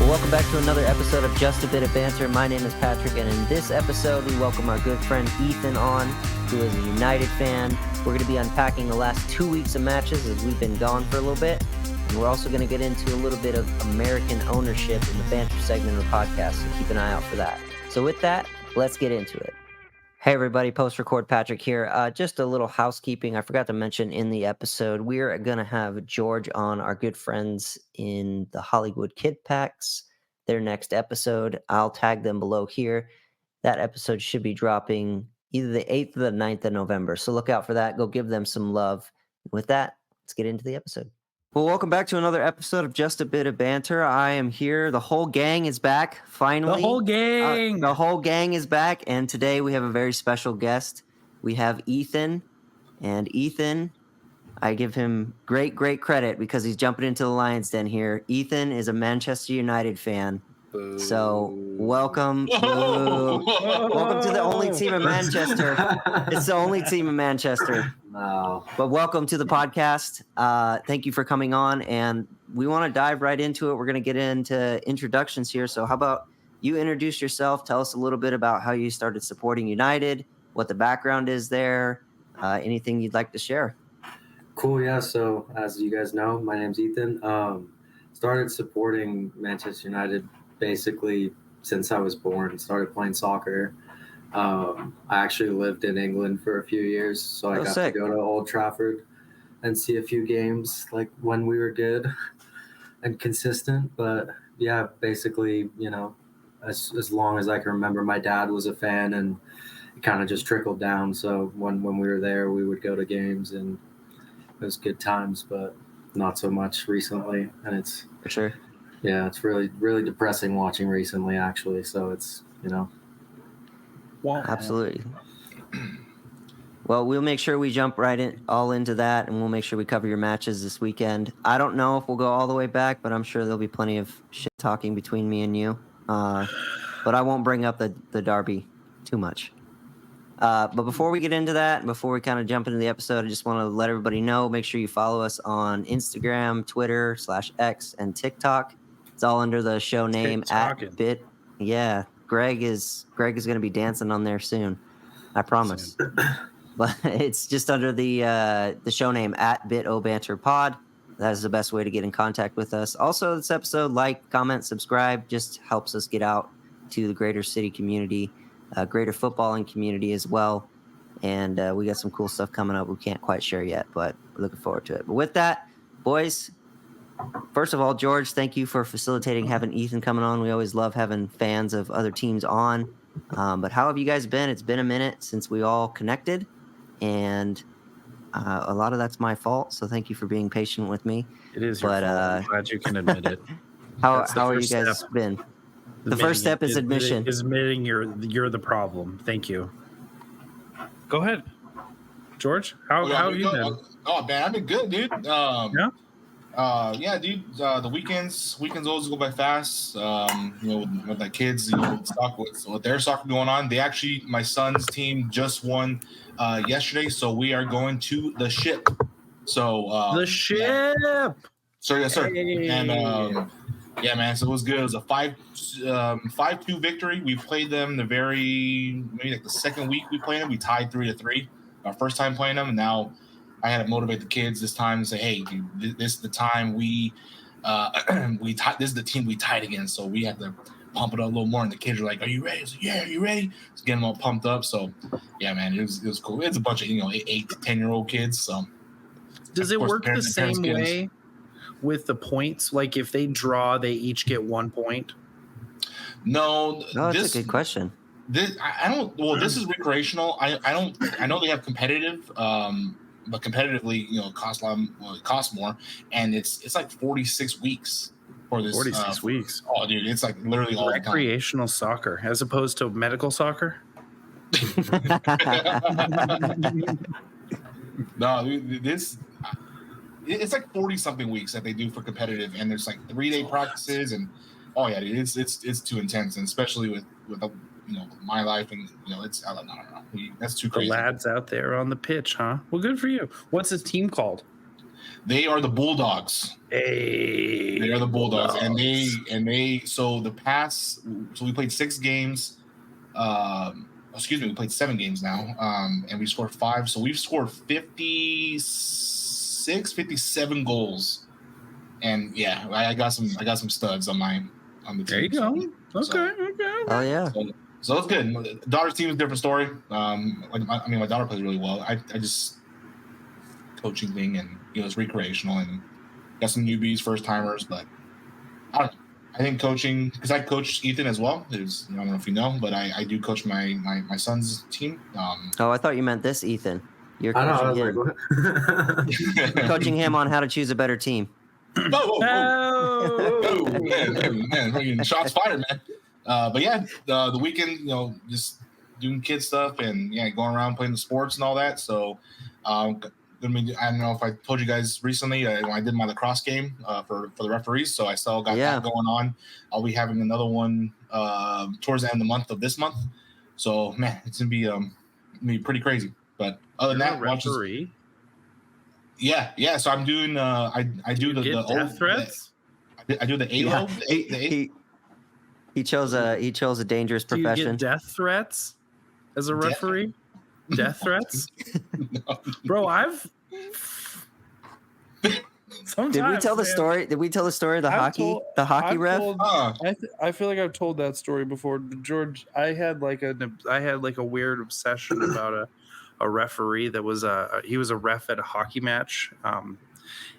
Welcome back to another episode of Just a Bit of Banter. My name is Patrick, and in this episode, we welcome our good friend Ethan on, who is a United fan. We're going to be unpacking the last 2 weeks of matches as we've been gone for a little bit, and we're also going to get into a little bit of American ownership in the Banter segment of the podcast, so keep an eye out for that. So with that, let's get into it. Hey everybody, post-record Patrick here. Just a little housekeeping. I forgot to mention in the episode, we're going to have George on, our good friends in the Hollywood Kid Packs, their next episode. I'll tag them below here. That episode should be dropping either the 8th or the 9th of November. So look out for that. Go give them some love. With that, let's get into the episode. Well, welcome back to another episode of Just a Bit of Banter. I am here. The whole gang is back, finally. The whole gang! The whole gang is back, and today we have a very special guest. We have Ethan, and Ethan, I give him great credit because he's jumping into the Lions Den here. Ethan is a Manchester United fan. Boo. So welcome. Welcome to the only team in Manchester. It's the only team in Manchester. No. But welcome to the podcast. Thank you for coming on, and we want to dive right into it. We're going to get into introductions here. So how about you introduce yourself? Tell us a little bit about how you started supporting United, what the background is there, anything you'd like to share. Cool, yeah. So as you guys know, my name's Ethan. Started supporting Manchester United basically since I was born. Started playing soccer. I actually lived in England for a few years, so I got to go to Old Trafford and see a few games like when we were good and consistent. But yeah, basically, you know, as long as I can remember, my dad was a fan, and it kind of just trickled down. So when we were there, we would go to games, and it was good times, but not so much recently. And it's For sure. Yeah, it's really depressing watching recently, actually. So it's, you know. Wow. Absolutely. Well, we'll make sure we jump all into that, and we'll make sure we cover your matches this weekend. I don't know if we'll go all the way back, but I'm sure there'll be plenty of shit talking between me and you. But I won't bring up the derby too much. But before we get into that, before we kind of jump into the episode, I just want to let everybody know, make sure you follow us on Instagram, Twitter, /X, and TikTok. It's all under the show name @Bit. Yeah, Greg is going to be dancing on there soon. I promise. But it's just under the show name @BitOBanterPod. That is the best way to get in contact with us. Also, this episode, like, comment, subscribe, just helps us get out to the greater city community. Greater footballing community as well, and we got some cool stuff coming up we can't quite share yet, but we're looking forward to it. But with that, boys, first of all, George, thank you for facilitating having Ethan coming on. We always love having fans of other teams on. But how have you guys been? It's been a minute since we all connected, and a lot of that's my fault, so thank you for being patient with me. It is your fault. I'm glad you can admit it. How are you guys been? The first step is admission. Admitting you're the problem. Thank you. Go ahead, George. How have you been? Oh man, I've been good, dude. Yeah, dude. The weekends always go by fast. With the kids, with their soccer going on. My son's team just won yesterday, so we are going to the ship. So the ship. Yeah. So yes, sir. Hey. And yeah, man. So it was good. It was a 5-2 victory. We played them maybe the second week we played them. We tied 3-3 our first time playing them, and now I had to motivate the kids this time and say, "Hey, dude, this is the time we tied. This is the team we tied against. So we have to pump it up a little more." And the kids are like, "Are you ready?" I said, "Yeah, are you ready?" Just getting them all pumped up. So yeah, man, it was cool. It's a bunch of 8 to 10-year-old kids. So does it work the same way with the points? Like if they draw, they each get 1 point? No, that's a good question. I don't. Well, this is recreational. I know they have competitive, but competitively, costs more, and it's like 46 weeks for this. 46 weeks. Oh, dude, it's like literally all recreational soccer as opposed to medical soccer. No, dude, it's like 40-something weeks that they do for competitive, and there's like 3-day practices, and oh yeah, dude, it's too intense, and especially with my life, and it's I don't know, that's too crazy. The lads out there on the pitch, huh? Well, good for you. What's his team called? They are the Bulldogs. Hey, They are the Bulldogs, and they. So the past, so we played 6 games. We played 7 games now, and we scored 5. So we've scored 57 goals, and yeah, I got some studs on the team. There you go. Okay. Oh yeah. So it's good. Daughter's team is a different story. My daughter plays really well. I just coaching thing, and it's recreational, and got some newbies, first timers, but I don't know. I think coaching, because I coach Ethan as well. I don't know if you know, but I do coach my son's team. Oh, I thought you meant this Ethan. You're I know. I coaching was him. like, You're coaching him on how to choose a better team. Man, shots fired, man. But yeah, the weekend, just doing kid stuff and going around playing the sports and all that. So, I don't know if I told you guys recently when I did my lacrosse game for the referees. So I still got that going on. I'll be having another one towards the end of this month. So man, it's gonna be pretty crazy. But other than that, referee. Yeah. So I'm doing. I do the death threats. I do the ALO. He chose a dangerous profession. Do you get death threats as a referee? Death threats, bro. Did we tell the story? Did we tell the story of the hockey ref? I feel like I've told that story before, George. I had like a weird obsession about a referee that was he was a ref at a hockey match.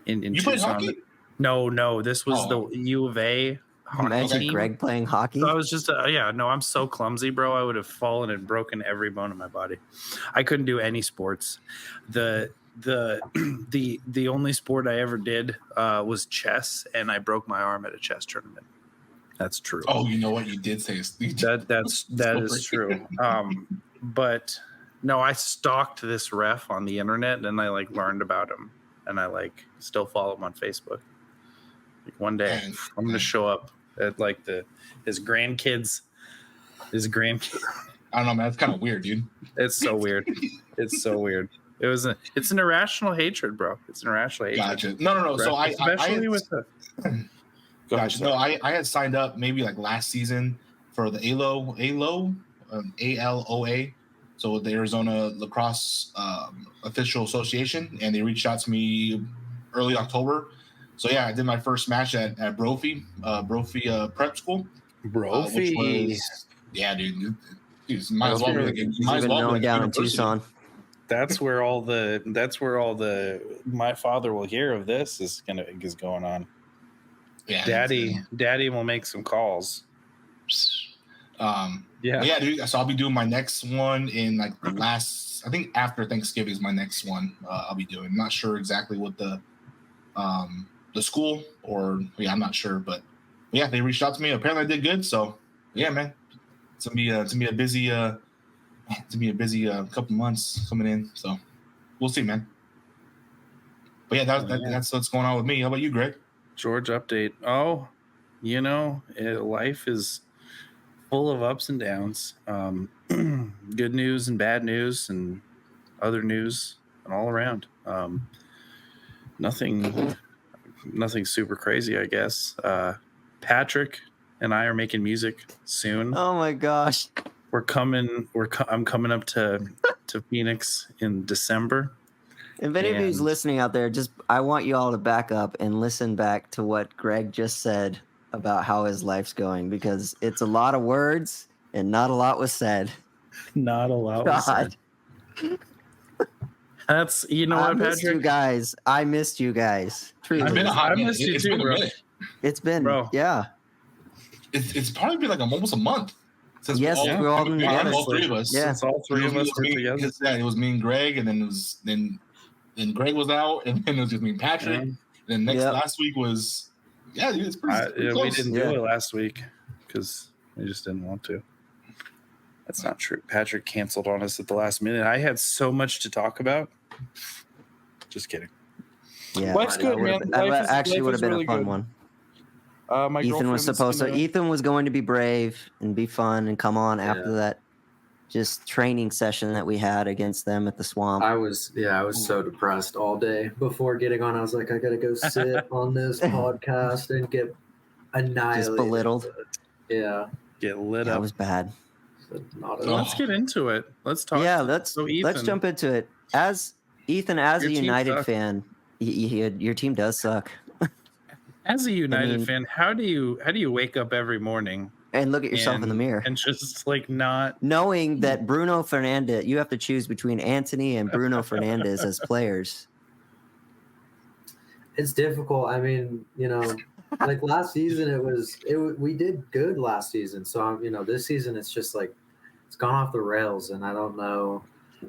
In you played hockey? No. This was the U of A. Imagine team. Greg playing hockey. So I was just I'm so clumsy, bro. I would have fallen and broken every bone in my body. I couldn't do any sports. The only sport I ever did was chess, and I broke my arm at a chess tournament. That's true. Oh, you know what? You did say that is true. But no, I stalked this ref on the internet, and I learned about him, and I still follow him on Facebook. One day, I'm gonna show up at his grandkids. I don't know, man. It's kind of weird, dude. It's so weird. It's so weird. It's an irrational hatred, bro. It's an irrational hatred. Gotcha. No. So I had signed up maybe last season for the ALOA. So the Arizona Lacrosse Official Association, and they reached out to me early October. So yeah, I did my first match at Brophy Prep School. Brophy, dude. Might as well be down in Tucson. That's where all the my father will hear of this is going on. Yeah, Daddy will make some calls. Yeah, dude. So I'll be doing my next one in the last. I think after Thanksgiving is my next one. I'll be doing. I'm not sure exactly what the school or I'm not sure, but yeah, they reached out to me. Apparently, I did good. So yeah, man, it's gonna be a busy couple months coming in. So we'll see, man. But yeah, that's what's going on with me. How about you, Greg? George, update. Oh, life is full of ups and downs. Good news and bad news and other news and all around. Nothing super crazy, I guess. Patrick and I are making music soon. Oh my gosh. I'm coming up to Phoenix in December. If any of you's listening out there, I want you all to back up and listen back to what Greg just said about how his life's going, because it's a lot of words and not a lot was said. Not a lot was said. That's what, Patrick. I missed you guys. Truly. I missed you too, bro. It's been, bro. Yeah. It's probably been almost a month. Since we're all together. All three of us. Yeah, since all three of us were together. It was me and Greg, and then then Greg was out, and then it was just me and Patrick. And then last week was dude, it's pretty close. We didn't do it last week because we just didn't want to. That's not true. Patrick canceled on us at the last minute. I had so much to talk about. Just kidding. Yeah, life's good, man. That actually would have been really a fun one. Ethan was going to be brave and be fun and come on after that just training session that we had against them at the swamp. I was so depressed all day before getting on. I was like, I gotta go sit on this podcast and get annihilated. Just belittled. Yeah. Get lit That up. was bad. So not So let's get into it. Let's talk. Yeah, let's Ethan, jump into it. As Ethan, as Your a team United sucks. fan, your team does suck. as a United mean- fan, how do you wake up every morning And look at yourself in the mirror, and just like not knowing that Bruno Fernandes, you have to choose between Anthony and Bruno Fernandes as players. It's difficult. I mean, like last season, we did good last season. So this season it's just like it's gone off the rails, and I don't know.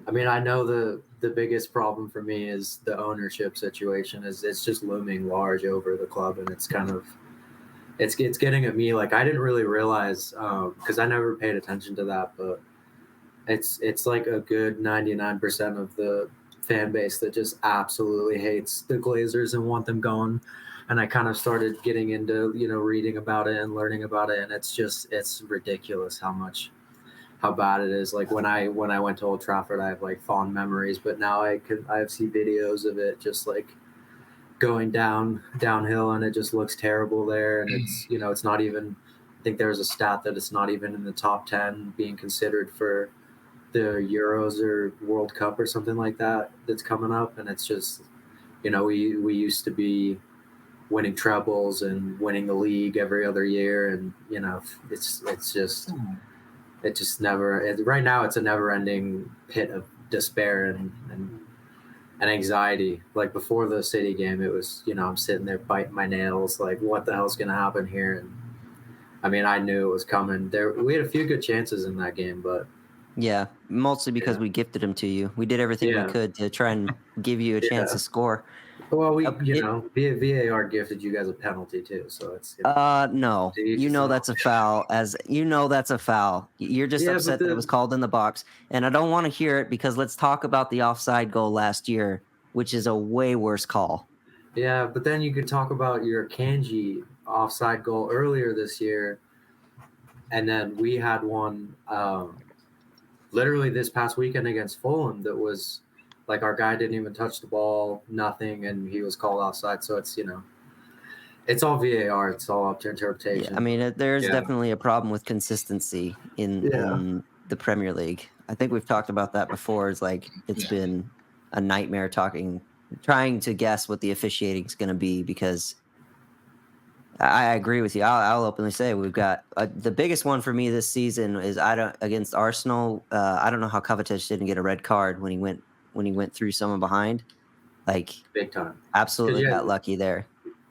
I mean, I know the biggest problem for me is the ownership situation. It's just looming large over the club, and it's kind of it's getting at me. Like I didn't really realize because I never paid attention to that, but it's like a good 99% of the fan base that just absolutely hates the Glazers and want them gone. And I kind of started getting into reading about it and learning about it, and it's ridiculous how bad it is. Like when I went to Old Trafford, I have like fond memories, but now I see videos of it just like going downhill, and it just looks terrible there. And it's not even. I think there's a stat that it's not even in the top 10 being considered for the Euros or World Cup or something like that that's coming up. And it's just, we used to be winning trebles and winning the league every other year, and it just never. Right now, it's a never-ending pit of despair and anxiety. Like before the City game, it was I'm sitting there biting my nails, like what the hell's gonna happen here? And I mean, I knew it was coming. We had a few good chances in that game, but Yeah, mostly because we gifted him to you. We did everything we could to try and give you a chance to score. Well, VAR gifted you guys a penalty too, so it's no, that's a foul. That's a foul. You're just upset that it was called in the box, and I don't want to hear it because let's talk about the offside goal last year, which is a way worse call. Yeah, but then you could talk about your Kanji offside goal earlier this year, and then we had one literally this past weekend against Fulham that was. Like our guy didn't even touch the ball, nothing, and he was called offside. So it's it's all VAR. It's all up to interpretation. Yeah, I mean, there's definitely a problem with consistency in the Premier League. I think we've talked about that before. It's like it's been a nightmare trying to guess what the officiating is going to be because I agree with you. I'll openly say we've got the biggest one for me this season is against Arsenal. I don't know how Kovacic didn't get a red card when he went through someone behind, like big time. Absolutely got lucky there.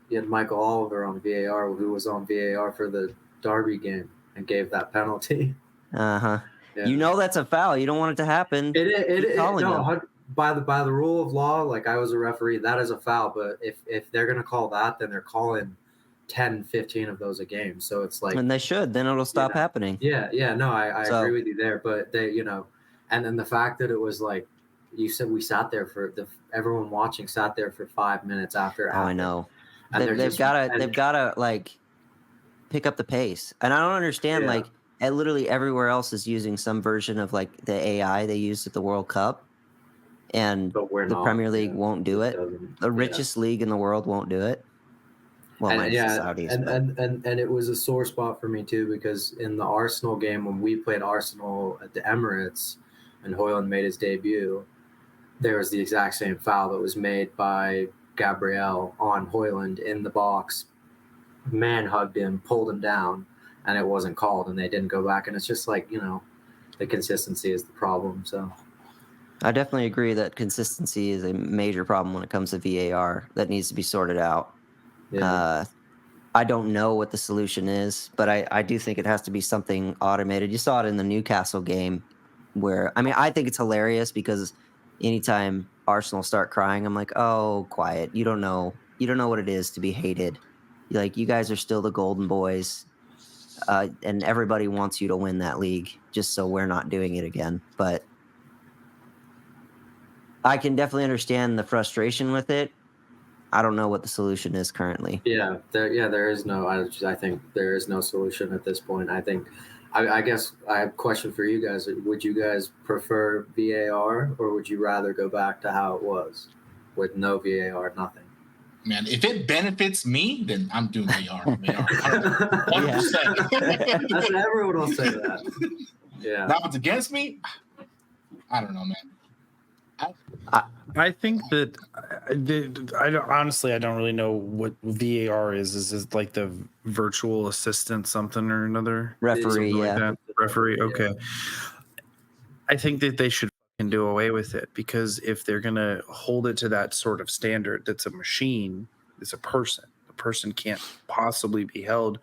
You had Michael Oliver on VAR, who was on VAR for the Derby game and gave that penalty. Yeah. That's a foul. You don't want it to happen. By the rule of law, like I was a referee, that is a foul. But if they're gonna call that, then they're calling 10, 15 of those a game. So it's like, and they should. Then it'll stop happening. Yeah. No, I agree with you there. But they, and then the fact that it was like. You said we sat there everyone watching sat there for 5 minutes after. Oh, I know. They've got to like pick up the pace, and I don't understand. Like, literally everywhere else is using some version of like the AI they used at the World Cup, and the Premier League won't do it. The richest league in the world won't do it. Well, minus the Saudis, and it was a sore spot for me too because in the Arsenal game when we played Arsenal at the Emirates, and Højlund made his debut. There was the exact same foul that was made by Gabriel on Højlund in the box. Man hugged him, pulled him down, and it wasn't called, and they didn't go back. And it's just like, the consistency is the problem. So I definitely agree that consistency is a major problem when it comes to VAR that needs to be sorted out. Yeah. I don't know what the solution is, but I do think it has to be something automated. You saw it in the Newcastle game where, I think it's hilarious because anytime Arsenal start crying, I'm like, oh, quiet. You don't know what it is to be hated. Like, you guys are still the golden boys, and everybody wants you to win that league just so we're not doing it again. But I can definitely understand the frustration with it. I don't know what the solution is currently. There is no. I think there is no solution at this point. I I guess I have a question for you guys. Would you guys prefer VAR or would you rather go back to how it was with no VAR, nothing? Man, if it benefits me, then I'm doing VAR. 100%. That's everyone will say that. Yeah. Now, if it's against me, I don't know, man. I think that I don't really know what VAR is. Is it like the virtual assistant something or another? Referee, Something yeah. like that? Referee. Okay. I think that they should fucking do away with it, because if they're gonna hold it to that sort of standard, that's a machine. It's a person. The person can't possibly be held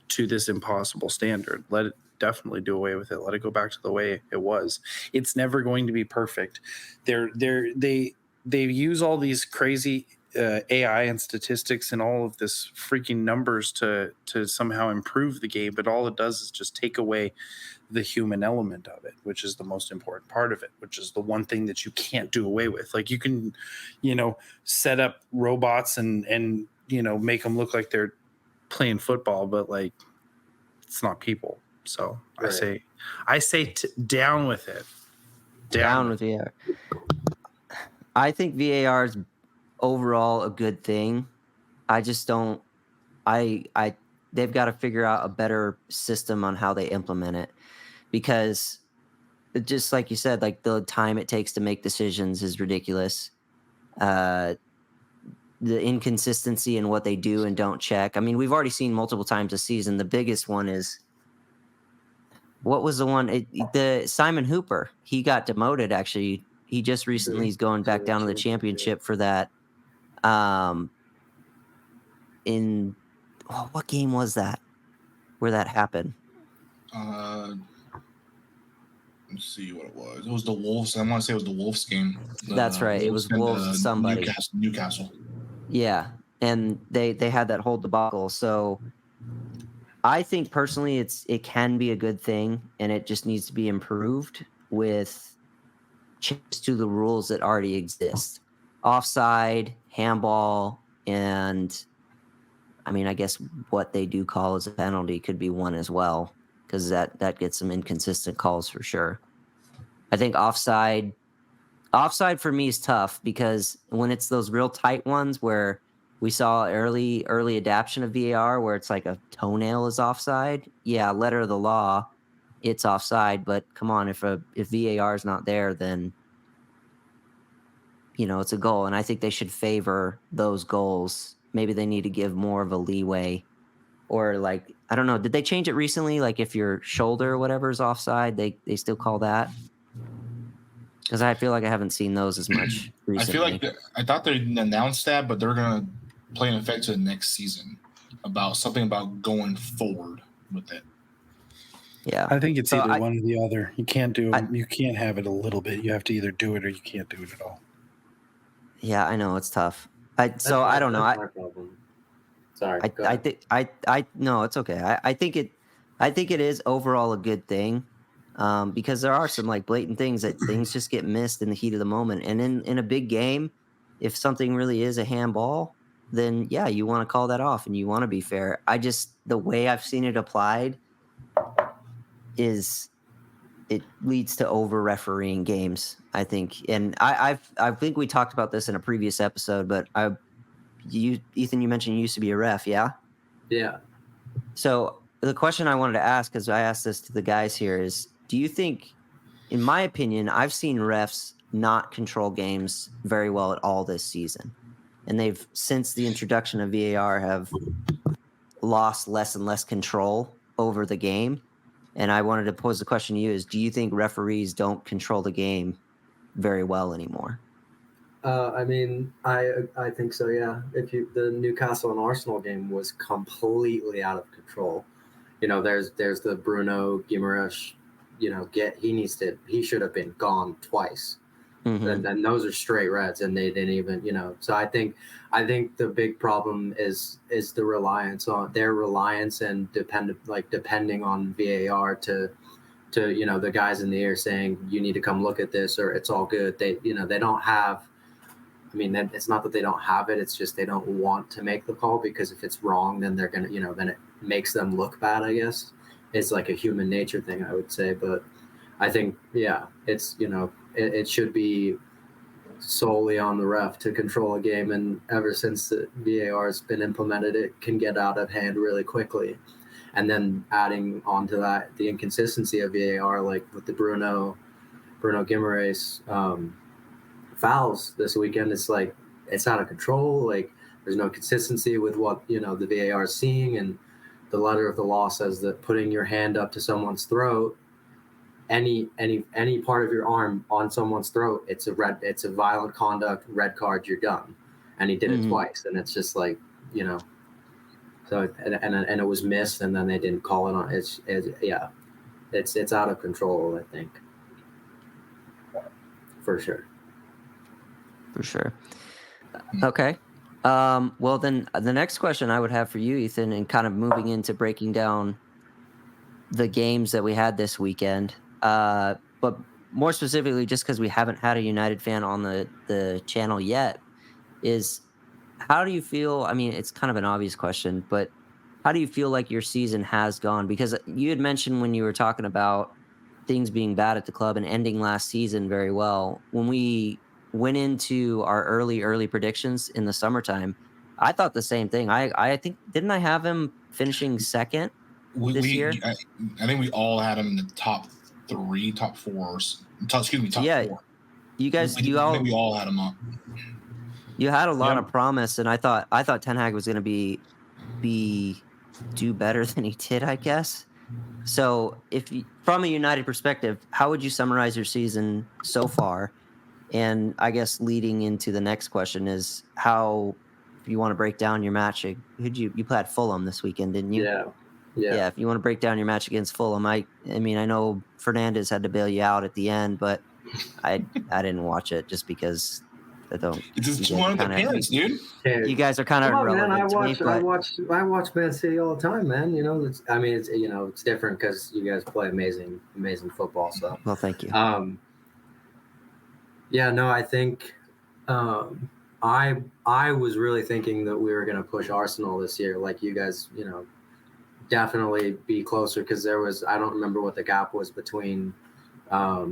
to this impossible standard. Let it definitely do away with it. Let it go back to the way it was. It's never going to be perfect. They use all these crazy AI and statistics and all of this freaking numbers to somehow improve the game, but all it does is just take away the human element of it, which is the most important part of it, which is the one thing that you can't do away with. Like you can, set up robots and make them look like they're playing football, but like it's not people. So right. I say down with it. Down with VAR. I think VAR is overall a good thing. I just don't. They've got to figure out a better system on how they implement it, because just like you said, like the time it takes to make decisions is ridiculous. The inconsistency in what they do and don't check. I mean, we've already seen multiple times this season. The biggest one is, what was the one? The Simon Hooper. He got demoted. Actually, he just recently is going back down to the championship for that. What game was that? Where that happened? Let's see what it was. It was the Wolves. I want to say it was the Wolves game. That's right. It was Wolves somebody. Newcastle. Yeah, and they had that whole debacle. So I think personally it can be a good thing, and it just needs to be improved with changes to the rules that already exist. Offside, handball, and I mean, I guess what they do call as a penalty could be one as well, because that gets some inconsistent calls for sure. I think offside for me is tough, because when it's those real tight ones where we saw early adaptation of VAR where it's like a toenail is offside, yeah, letter of the law, it's offside. But come on, if VAR is not there, then it's a goal, and I think they should favor those goals. Maybe they need to give more of a leeway, or like, I don't know. Did they change it recently? Like if your shoulder or whatever is offside, they still call that? Because I feel like I haven't seen those as much recently. I feel like I thought they announced that, but they're gonna play in effect to the next season about going forward with it. Yeah, I think it's either one or the other. You can't you can't have it a little bit. You have to either do it or you can't do it at all. Yeah, I know it's tough. I don't know. That's my problem. Sorry. No, it's okay. I think it is overall a good thing, because there are some like blatant things that things just get missed in the heat of the moment. And in a big game, if something really is a handball, then yeah, you want to call that off and you want to be fair. The way I've seen it applied is it leads to over refereeing games, I think. And I think we talked about this in a previous episode, but Ethan, you mentioned you used to be a ref, yeah? Yeah. So the question I wanted to ask, because I asked this to the guys here, is do you think, in my opinion, I've seen refs not control games very well at all this season. And they've, since the introduction of VAR, have lost less and less control over the game. And I wanted to pose the question to you is, do you think referees don't control the game very well anymore? I mean, I think so, yeah. The Newcastle and Arsenal game was completely out of control. There's the Bruno Guimaraes, he should have been gone twice. Mm-hmm. And those are straight reds, and they didn't even, so I think the big problem is the reliance and depending on VAR to the guys in the air saying you need to come look at this or it's all good. They don't have. I mean, it's not that they don't have it. It's just they don't want to make the call, because if it's wrong, then they're gonna then it makes them look bad, I guess. is like a human nature thing, I would say. But I think, it's, it should be solely on the ref to control a game. And ever since the VAR has been implemented, it can get out of hand really quickly. And then adding on to that, the inconsistency of VAR, like with the Bruno Guimaraes fouls this weekend, it's like, it's out of control. Like, there's no consistency with what, the VAR is seeing. And the letter of the law says that putting your hand up to someone's throat, any part of your arm on someone's throat, it's a violent conduct, red card, you're done. And he did it twice, and it's just like, so and it was missed, and then they didn't call it on. It's out of control, I think, for sure. Okay. Well, then the next question I would have for you, Ethan, and kind of moving into breaking down the games that we had this weekend, but more specifically, just because we haven't had a United fan on the channel yet, is how do you feel? I mean, it's kind of an obvious question, but how do you feel like your season has gone? Because you had mentioned when you were talking about things being bad at the club and ending last season very well. When we went into our early predictions in the summertime, I thought the same thing. I think, didn't I have him finishing second this year? I think we all had him in the top four. Top four. You guys, I think we all had him up. You had a lot of promise, and I thought Ten Hag was going to do better than he did, I guess. So, from a United perspective, how would you summarize your season so far? And I guess leading into the next question is how, if you want to break down your match, you played Fulham this weekend, didn't you? Yeah. If you want to break down your match against Fulham, I mean, I know Fernandez had to bail you out at the end, but I didn't watch it just because I don't. It's just one of the penalties, dude. You guys are kind of irrelevant to me. I watch Man City all the time, man. It's different because you guys play amazing football. So, well, thank you. I think I was really thinking that we were going to push Arsenal this year, like you guys, definitely be closer, because I don't remember what the gap was between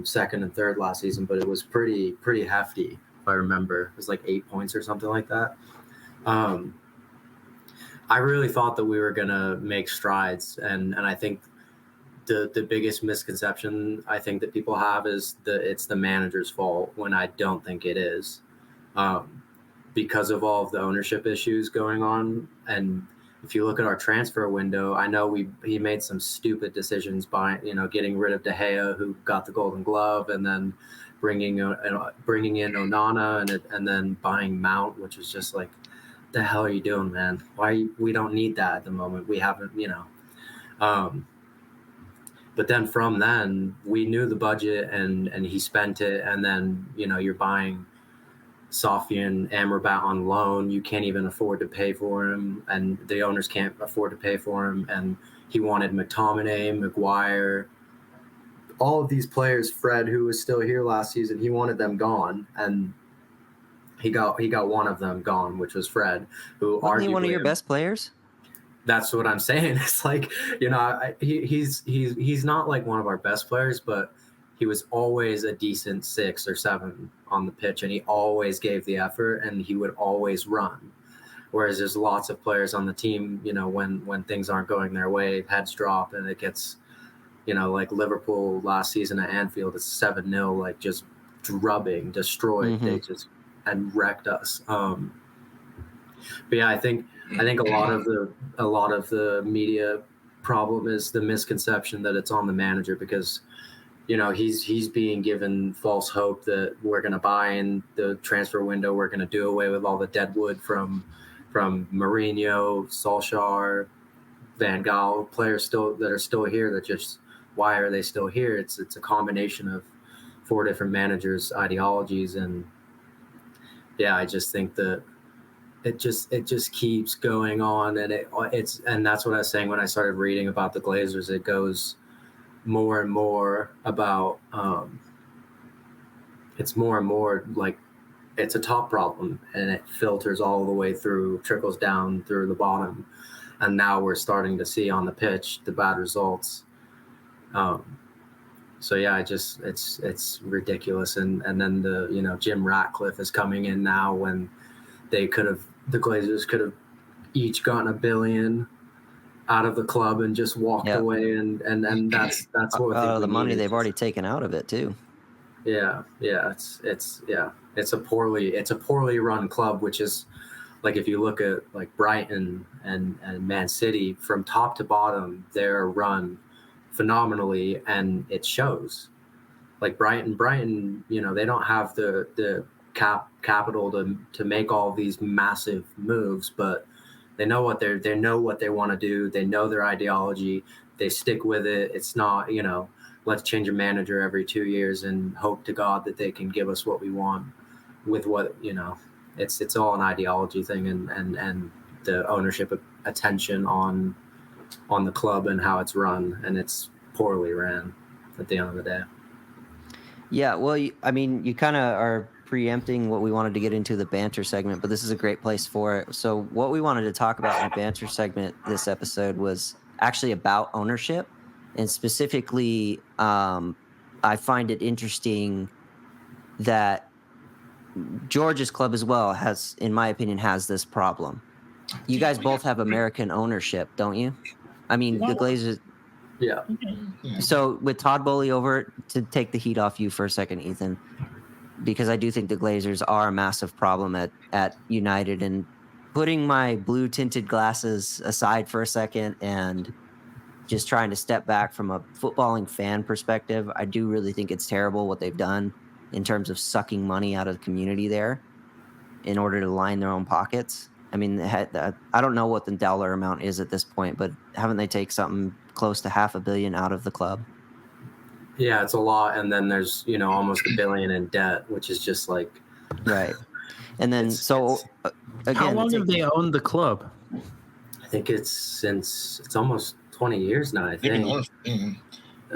second and third last season, but it was pretty hefty. If I remember, it was like 8 points or something like that. I really thought that we were going to make strides. And I think the biggest misconception I think that people have is that it's the manager's fault, when I don't think it is, because of all of the ownership issues going on. And if you look at our transfer window, I know he made some stupid decisions by, getting rid of De Gea, who got the Golden Glove, and then bringing in Onana, and then buying Mount, which is just like, the hell are you doing, man? We don't need that at the moment. We haven't, but then from then we knew the budget, and he spent it. And then, you're buying Sofian Amrabat on loan. You can't even afford to pay for him, and the owners can't afford to pay for him. And he wanted McTominay, Maguire, all of these players. Fred, who was still here last season, he wanted them gone, and he got one of them gone, which was Fred, who wasn't he one of your best players? That's what I'm saying. It's like, he's not like one of our best players, but he was always a decent 6 or 7 on the pitch, and he always gave the effort, and he would always run. Whereas there's lots of players on the team, when things aren't going their way, heads drop, and it gets, like Liverpool last season at Anfield, it's 7-0, like just destroyed. They just and wrecked us. But yeah, I think a lot of the media problem is the misconception that it's on the manager, because he's being given false hope that we're going to buy in the transfer window, we're going to do away with all the deadwood from Mourinho, Solskjaer, Van Gaal, players that are still here. That just, why are they still here? It's a combination of 4 different managers' ideologies, and I just think that it just keeps going on, and and that's what I was saying when I started reading about the Glazers. It goes more and more about it's more and more like it's a top problem, and it filters all the way through, trickles down through the bottom, and now we're starting to see on the pitch the bad results. So yeah, it's ridiculous. And then Jim Ratcliffe is coming in now when the Glazers could have each gotten $1 billion out of the club and just walked away, and that's what I think the money need. they've already taken out of it too. Yeah, it's a poorly run club, which is like if you look at like Brighton and Man City from top to bottom, they're run phenomenally, and it shows. Like Brighton, they don't have the capital to make all these massive moves, but they know what they want to do. They know their ideology. They stick with it. It's not, let's change a manager every 2 years and hope to God that they can give us what we want with what, it's all an ideology thing and the ownership attention on the club and how it's run, and it's poorly ran at the end of the day. Yeah, well, you kind of are preempting what we wanted to get into the banter segment, but this is a great place for it. So what we wanted to talk about in the banter segment this episode was actually about ownership, and specifically, I find it interesting that George's club as well has, in my opinion, has this problem. You guys both have American ownership, don't you? I mean, the Glazers. Yeah. So with Todd Bowley over, to take the heat off you for a second, Ethan, because I do think the Glazers are a massive problem at United, and putting my blue tinted glasses aside for a second and just trying to step back from a footballing fan perspective, I do really think it's terrible what they've done in terms of sucking money out of the community there in order to line their own pockets. I mean, I don't know what the dollar amount is at this point, but haven't they take something close to $500 million out of the club? Yeah, it's a lot. And then there's, almost $1 billion in debt, which is just like. Right. And then, again, how long have they owned the club? I think it's almost 20 years now, I think.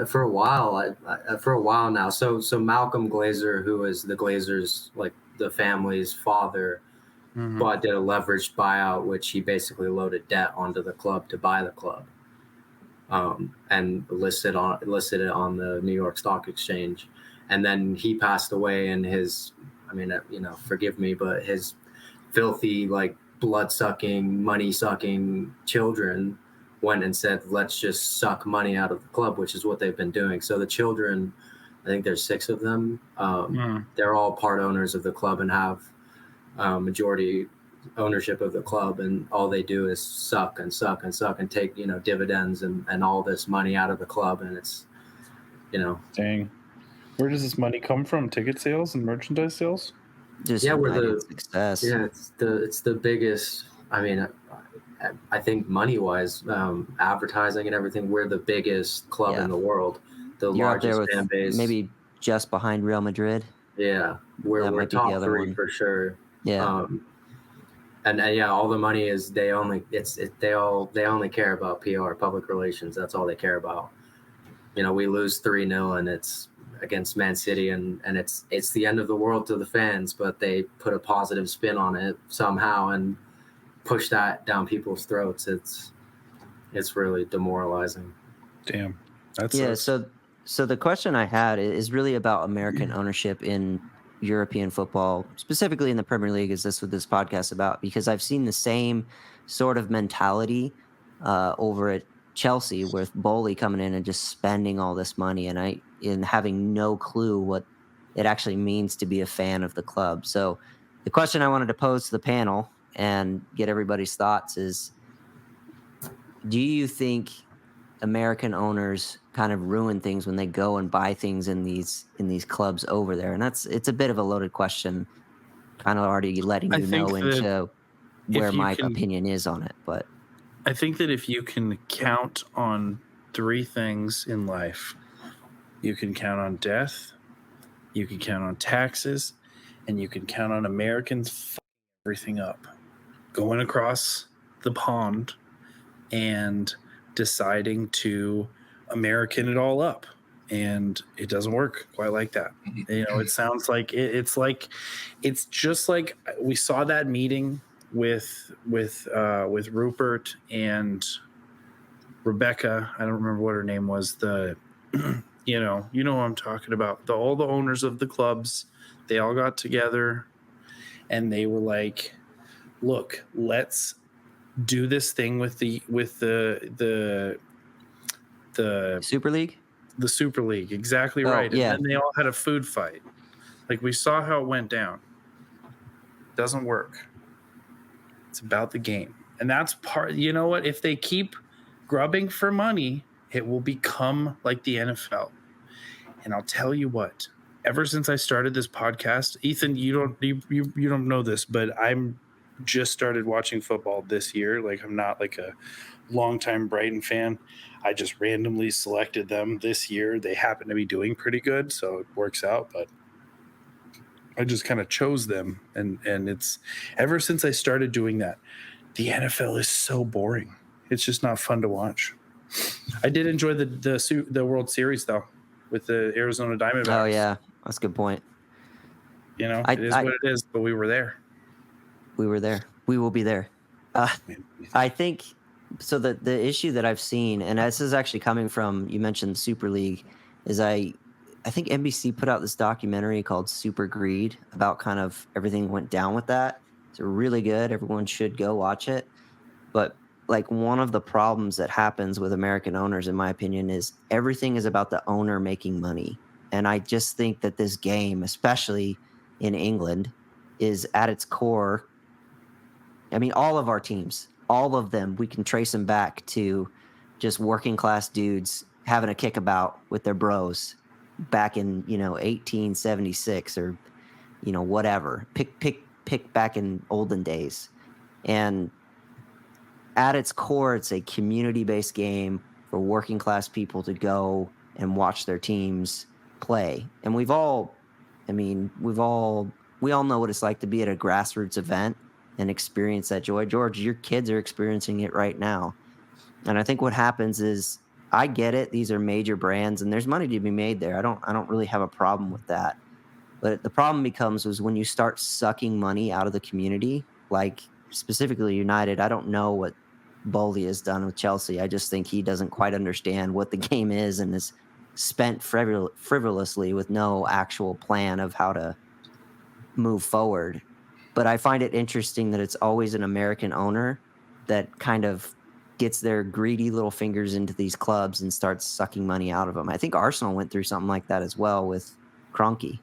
For a while now. So Malcolm Glazer, who is the Glazers, like the family's father, did a leveraged buyout, which he basically loaded debt onto the club to buy the club, and listed it on the New York Stock Exchange. And then he passed away, and forgive me, but his filthy, like blood-sucking, money-sucking children went and said, let's just suck money out of the club, which is what they've been doing. So the children, I think there's 6 of them. They're all part owners of the club and have majority ownership of the club, and all they do is suck and suck and suck and take, dividends and all this money out of the club. And it's, Dang. Where does this money come from? Ticket sales and merchandise sales? Just success. Yeah, it's the biggest. I think money-wise, advertising and everything, we're the biggest club in the world. The You're largest up there fan base. Maybe just behind Real Madrid. Yeah, we're top 3 for sure. Yeah. And all the money is they only care about PR, public relations. That's all they care about. We lose 3-0 and it's against Man City, and it's the end of the world to the fans, but they put a positive spin on it somehow and push that down people's throats. It's really demoralizing. Damn. So the question I had is really about American ownership in European football, specifically in the Premier League. Is this what this podcast is about? Because I've seen the same sort of mentality over at Chelsea, with Bowley coming in and just spending all this money, and having no clue what it actually means to be a fan of the club. So the question I wanted to pose to the panel and get everybody's thoughts is, do you think American owners kind of ruin things when they go and buy things in these clubs over there? And it's a bit of a loaded question, kind of already letting you know into where my opinion is on it. But I think that if you can count on 3 things in life, you can count on death, you can count on taxes, and you can count on Americans fucking everything up, going across the pond and deciding to American it all up. And it doesn't work quite like that. It sounds like it's just like we saw that meeting with Rupert and Rebecca. I don't remember what her name was, the you know what I'm talking about. All the owners of the clubs, they all got together and they were like, look, let's do this thing with the Super League. The Super League. Exactly Oh, right. yeah. And then they all had a food fight. Like, we saw how it went down. Doesn't work. It's about the game. And that's part, you know what? If they keep grubbing for money, it will become like the NFL. And I'll tell you what, ever since I started this podcast, Ethan, you don't know this, but I'm just started watching football this year. Like, I'm not like a longtime Brighton fan. I just randomly selected them this year. They happen to be doing pretty good, so it works out, but I just kind of chose them. And it's ever since I started doing that, the NFL is so boring. It's just not fun to watch. I did enjoy the World Series though, with the Arizona Diamondbacks. Oh yeah, that's a good point. You know, it is what it is, but we were there. We were there. We will be there. I think so. The issue that I've seen, and this is actually coming from, you mentioned Super League, is I think NBC put out this documentary called Super Greed about kind of everything went down with that. It's really good. Everyone should go watch it. But like, one of the problems that happens with American owners, in my opinion, is everything is about the owner making money. And I just think that this game, especially in England, is at its core. I mean, all of our teams, all of them, we can trace them back to just working class dudes having a kickabout with their bros back in, 1876 or, whatever. Pick back in olden days. And at its core, it's a community-based game for working class people to go and watch their teams play. And we all know what it's like to be at a grassroots event and experience that joy. George, your kids are experiencing it right now. And I think what happens is, I get it. These are major brands and there's money to be made there. I don't really have a problem with that. But the problem becomes is when you start sucking money out of the community, like specifically United. I don't know what Bowley has done with Chelsea. I just think he doesn't quite understand what the game is and is spent frivolously with no actual plan of how to move forward. But I find it interesting that it's always an American owner that kind of gets their greedy little fingers into these clubs and starts sucking money out of them. I think Arsenal went through something like that as well with Kroenke.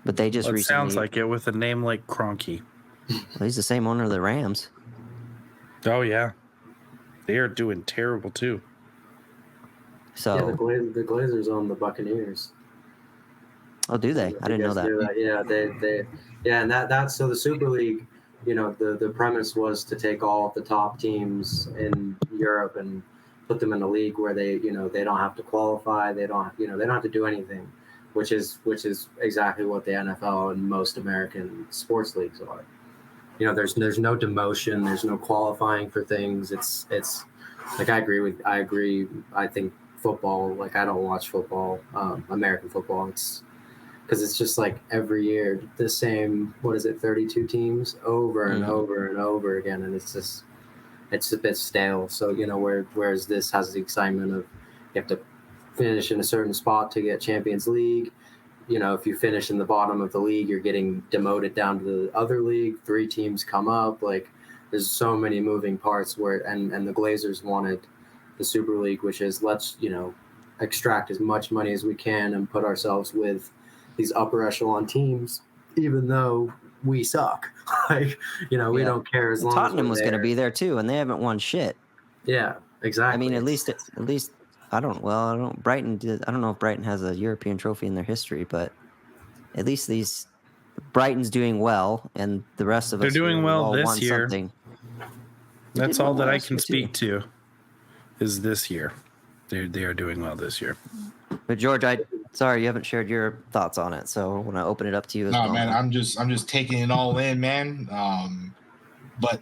But they just recently... sounds like it with a name like Kroenke. Well, he's the same owner of the Rams. Oh, yeah. They are doing terrible, too. So yeah, the Glazers own the Buccaneers. Oh, do they? I didn't know that. Yeah, and that's so the Super League, the premise was to take all of the top teams in Europe and put them in a league where they don't have to qualify, they don't have to do anything, which is exactly what the NFL and most American sports leagues are. There's no demotion, there's no qualifying for things. It's like I agree. I think football, like I don't watch football, American football. It's because it's just like every year the same, 32 teams over and over and over again, and it's a bit stale. So whereas this has the excitement of you have to finish in a certain spot to get Champions League. If you finish in the bottom of the league, you're getting demoted down to the other league. 3 teams come up. Like, there's so many moving parts and the Glazers wanted the Super League, which is let's extract as much money as we can and put ourselves with these upper echelon teams, even though we suck. We don't care as long Tottenham as was going to be there too, and they haven't won shit. Yeah, exactly. I mean, at least Brighton did. I don't know if Brighton has a European trophy in their history, but at least Brighton's doing well, and the rest of us they're doing well this year. Something. That's all that I can speak to. Is this year? They are doing well this year. But George, sorry you haven't shared your thoughts on it, so I want to open it up to you. No, man, I'm just taking it all in, man. But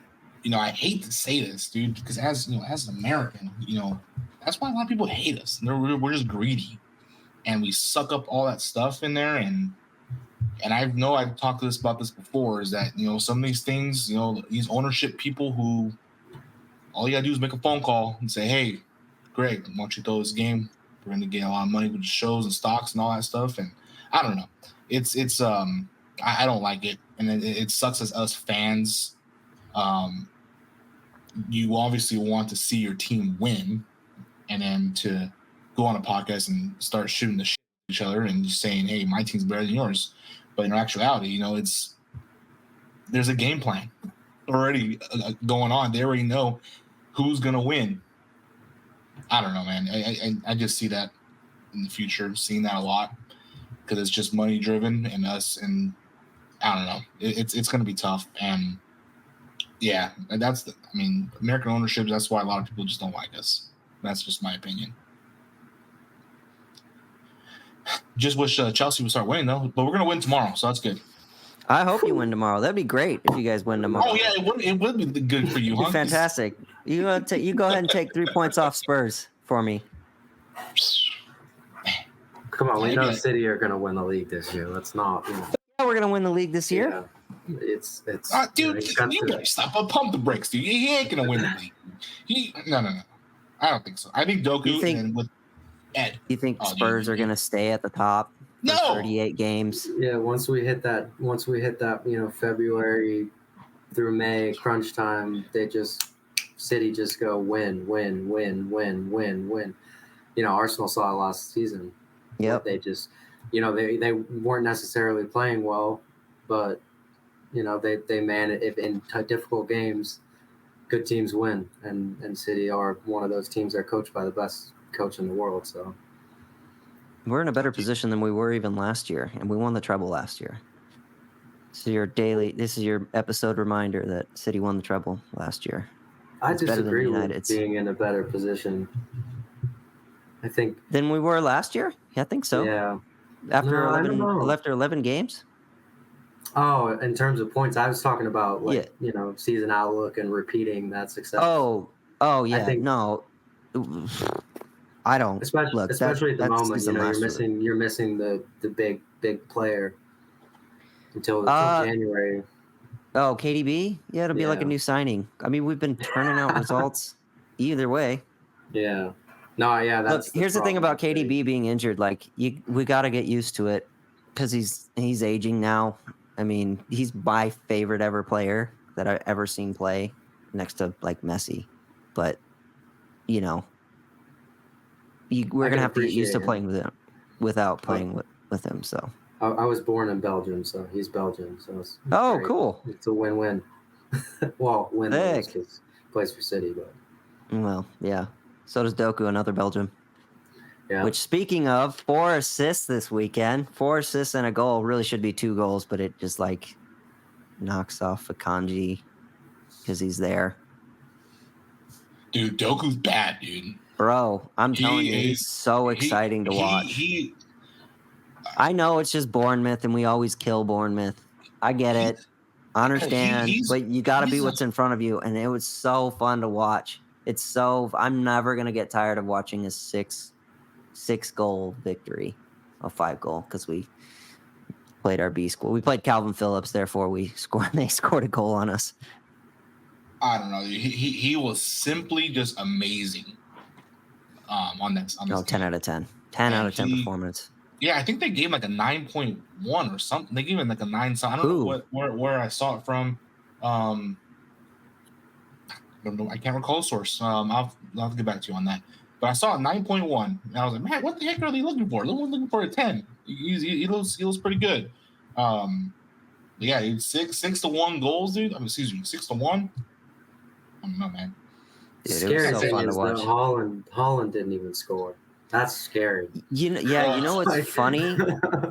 I hate to say this, dude, because as an American, that's why a lot of people hate us. We're just greedy, and we suck up all that stuff in there. And I've talked about this before. Is that some of these things, these ownership people who all you gotta do is make a phone call and say, hey, Greg, why don't you throw this game? We're going to get a lot of money with the shows and stocks and all that stuff. And I don't know. I don't like it. And it sucks as us fans. You obviously want to see your team win, and then to go on a podcast and start shooting the shit at each other and just saying, hey, my team's better than yours. But in actuality, there's a game plan already going on. They already know who's going to win. I don't know, man. I just see that in the future, seeing that a lot, because it's just money driven and us, and I don't know. It's going to be tough. And yeah, American ownership, that's why a lot of people just don't like us. That's just my opinion. Just wish Chelsea would start winning, though. But we're going to win tomorrow, so that's good. I hope you win tomorrow. That'd be great if you guys win tomorrow. Oh, yeah, it would be good for you, huh? Fantastic. You go ahead and take 3 points off Spurs for me. Come on, we know City are going to win the league this year. Let's not. Yeah, we're going to win the league this year. Yeah. It's dude, you better stop. Pump the brakes, dude. He ain't going to win the league. No. I don't think so. I think Doku and with Ed. You think Spurs are going to stay at the top for 38 games? Yeah, once we hit that, February through May crunch time, City just go win. Arsenal saw it last season. Yep. They just, they weren't necessarily playing well, but they manage if in difficult games, good teams win, and City are one of those teams that are coached by the best coach in the world. So we're in a better position than we were even last year, and we won the treble last year. This is your episode reminder that City won the treble last year. I disagree with being in a better position. I think than we were last year. Yeah, I think so. Yeah. After 11 games. Oh, in terms of points, I was talking about season outlook and repeating that success. Oh yeah. I don't. Especially at the moment, you're missing the big player until January. Oh, KDB? Yeah, it'll be like a new signing. I mean, we've been turning out results either way. Yeah. No, yeah. Here's the thing about KDB being injured. Like, we got to get used to it because he's aging now. I mean, he's my favorite ever player that I've ever seen play, next to like Messi. But we're gonna have to get used to playing with him without playing with him. So I was born in Belgium, so he's Belgian. So it's great. Cool. It's a win-win. Well, win-win because he plays for City, but yeah. So does Doku, another Belgium. Yeah. Which, speaking of, 4 assists this weekend. 4 assists and a goal. Really should be 2 goals, but it just knocks off Akanji because he's there. Dude, Doku's bad, dude. Bro, I'm telling you, he's so exciting to watch. I know it's just Bournemouth, and we always kill Bournemouth. I get it. I understand, but you got to be what's in front of you, and it was so fun to watch. I'm never going to get tired of watching a 6-goal victory, a 5-goal, because we played our B school. We played Calvin Phillips, therefore they scored a goal on us. I don't know. He was simply just amazing on this 10 out of 10. 10 out of 10 performance. Yeah, I think they gave like a 9.1 or something. They gave him like a 9. I don't know where I saw it from. I don't know. I can't recall the source. I'll have to get back to you on that. But I saw a 9.1, and I was like, man, what the heck are they looking for? They're looking for a 10. He looks pretty good. Yeah, 6-1 goals, dude. 6-1. I don't know, man. Dude, scary thing is that Holland didn't even score. That's scary. You know what's funny?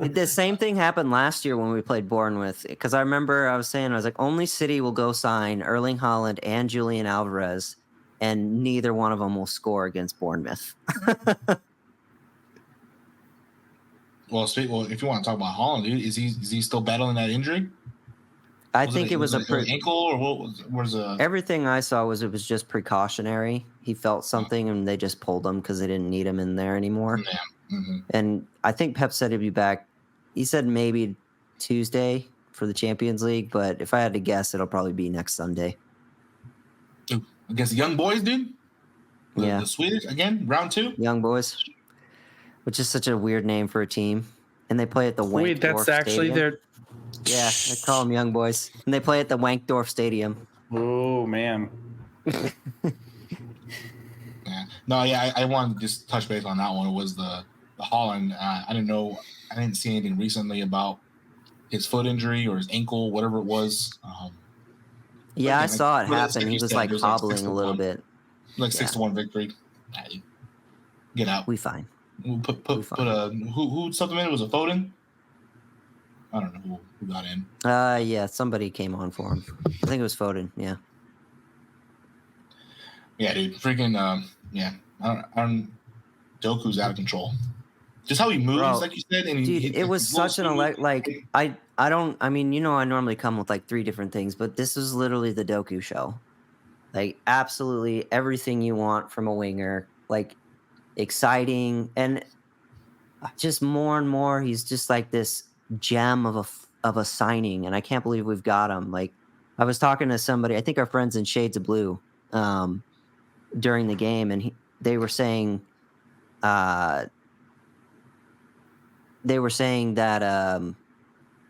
The same thing happened last year when we played Bournemouth. Because I remember I was like, only City will go sign Erling Haaland and Julian Alvarez, and neither one of them will score against Bournemouth. Well, if you want to talk about Haaland, dude, is he still battling that injury? I think it was an ankle, or what was everything I saw was it was just precautionary. He felt something, and they just pulled him because they didn't need him in there anymore. Yeah. Mm-hmm. And I think Pep said he'd be back. He said maybe Tuesday for the Champions League, but if I had to guess, it'll probably be next Sunday. Against the young boys, dude? Yeah. The Swedish again, round 2. Young Boys, which is such a weird name for a team, and they play at the Wankdorf Wait, that's actually Stadium. their. Yeah, they call them Young Boys, and they play at the Wankdorf Stadium. Oh man. Yeah. No, yeah, I wanted to just touch base on that one. It was the Holland. I didn't know. I didn't see anything recently about his foot injury or his ankle, whatever it was. Yeah, I again, saw it like happen. He you was said, like it was hobbling a little 6-1. bit. Like 6-1 victory. Get out. We fine. We'll put who subbed him in? Was it Foden? I don't know who got in. Yeah, somebody came on for him. I think it was Foden. Yeah. Yeah, dude. Freaking yeah. I don't. Doku's out of control. Just how he moves, Bro, like you said, and dude, it was such an I don't. I mean, I normally come with like 3 different things, but this was literally the Doku show. Like absolutely everything you want from a winger. Like exciting and just more and more. He's just like this gem of a signing, and I can't believe we've got him. Like I was talking to somebody. I think our friends in Shades of Blue during the game, and they were saying. They were saying that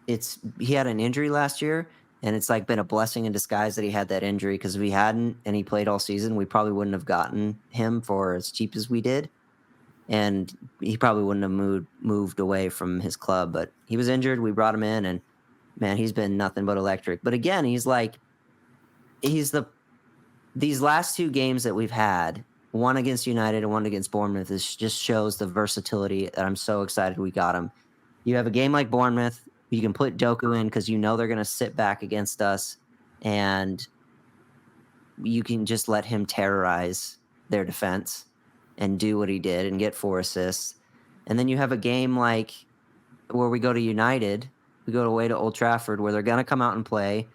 he had an injury last year, and it's like been a blessing in disguise that he had that injury, because if he hadn't and he played all season, we probably wouldn't have gotten him for as cheap as we did, and he probably wouldn't have moved away from his club. But he was injured. We brought him in, and man, he's been nothing but electric. But again, these last 2 games that we've had, one against United and one against Bournemouth, this just shows the versatility that I'm so excited we got him. You have a game like Bournemouth, you can put Doku in because they're going to sit back against us, and you can just let him terrorize their defense and do what he did and get 4 assists. And then you have a game like where we go to United, we go away to Old Trafford, where they're going to come out and play.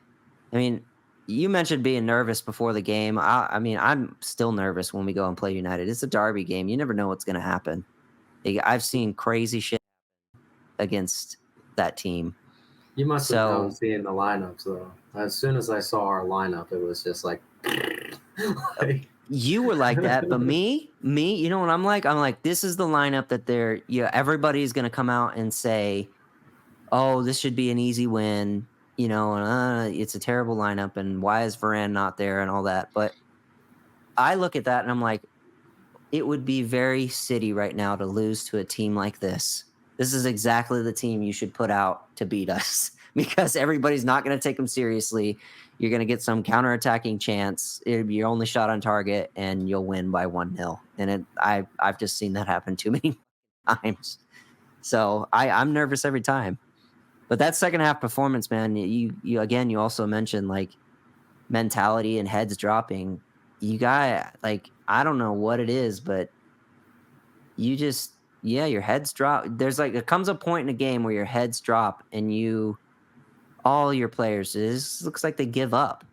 I mean, you mentioned being nervous before the game. I mean, I'm still nervous when we go and play United. It's a derby game. You never know what's going to happen. I've seen crazy shit against that team. You must have known seeing the lineups, though. As soon as I saw our lineup, it was just like you were like that, but me, you know what I'm like? I'm like, this is the lineup that everybody's going to come out and say, oh, this should be an easy win. It's a terrible lineup, and why is Varane not there and all that? But I look at that and I'm like, it would be very City right now to lose to a team like this. This is exactly the team you should put out to beat us, because everybody's not going to take them seriously. You're going to get some counterattacking chance. It'll be your only shot on target, and you'll win by 1-0. And I've just seen that happen too many times. So I'm nervous every time. But that second half performance, man, you also mentioned like mentality and heads dropping. You got I don't know what it is, but you just your heads drop. There's it comes a point in a game where your heads drop and all your players looks like they give up.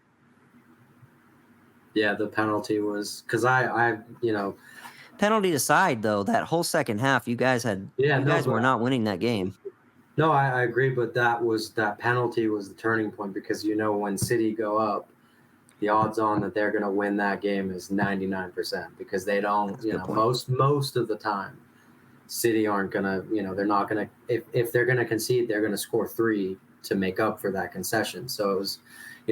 Yeah, the penalty was because penalty aside though, that whole second half you guys were not winning that game. No, I agree, but that penalty was the turning point, because when City go up, the odds on that they're going to win that game is 99%, because they don't, most of the time, City aren't going to, they're not going to, if they're going to concede, they're going to score 3 to make up for that concession. So it was,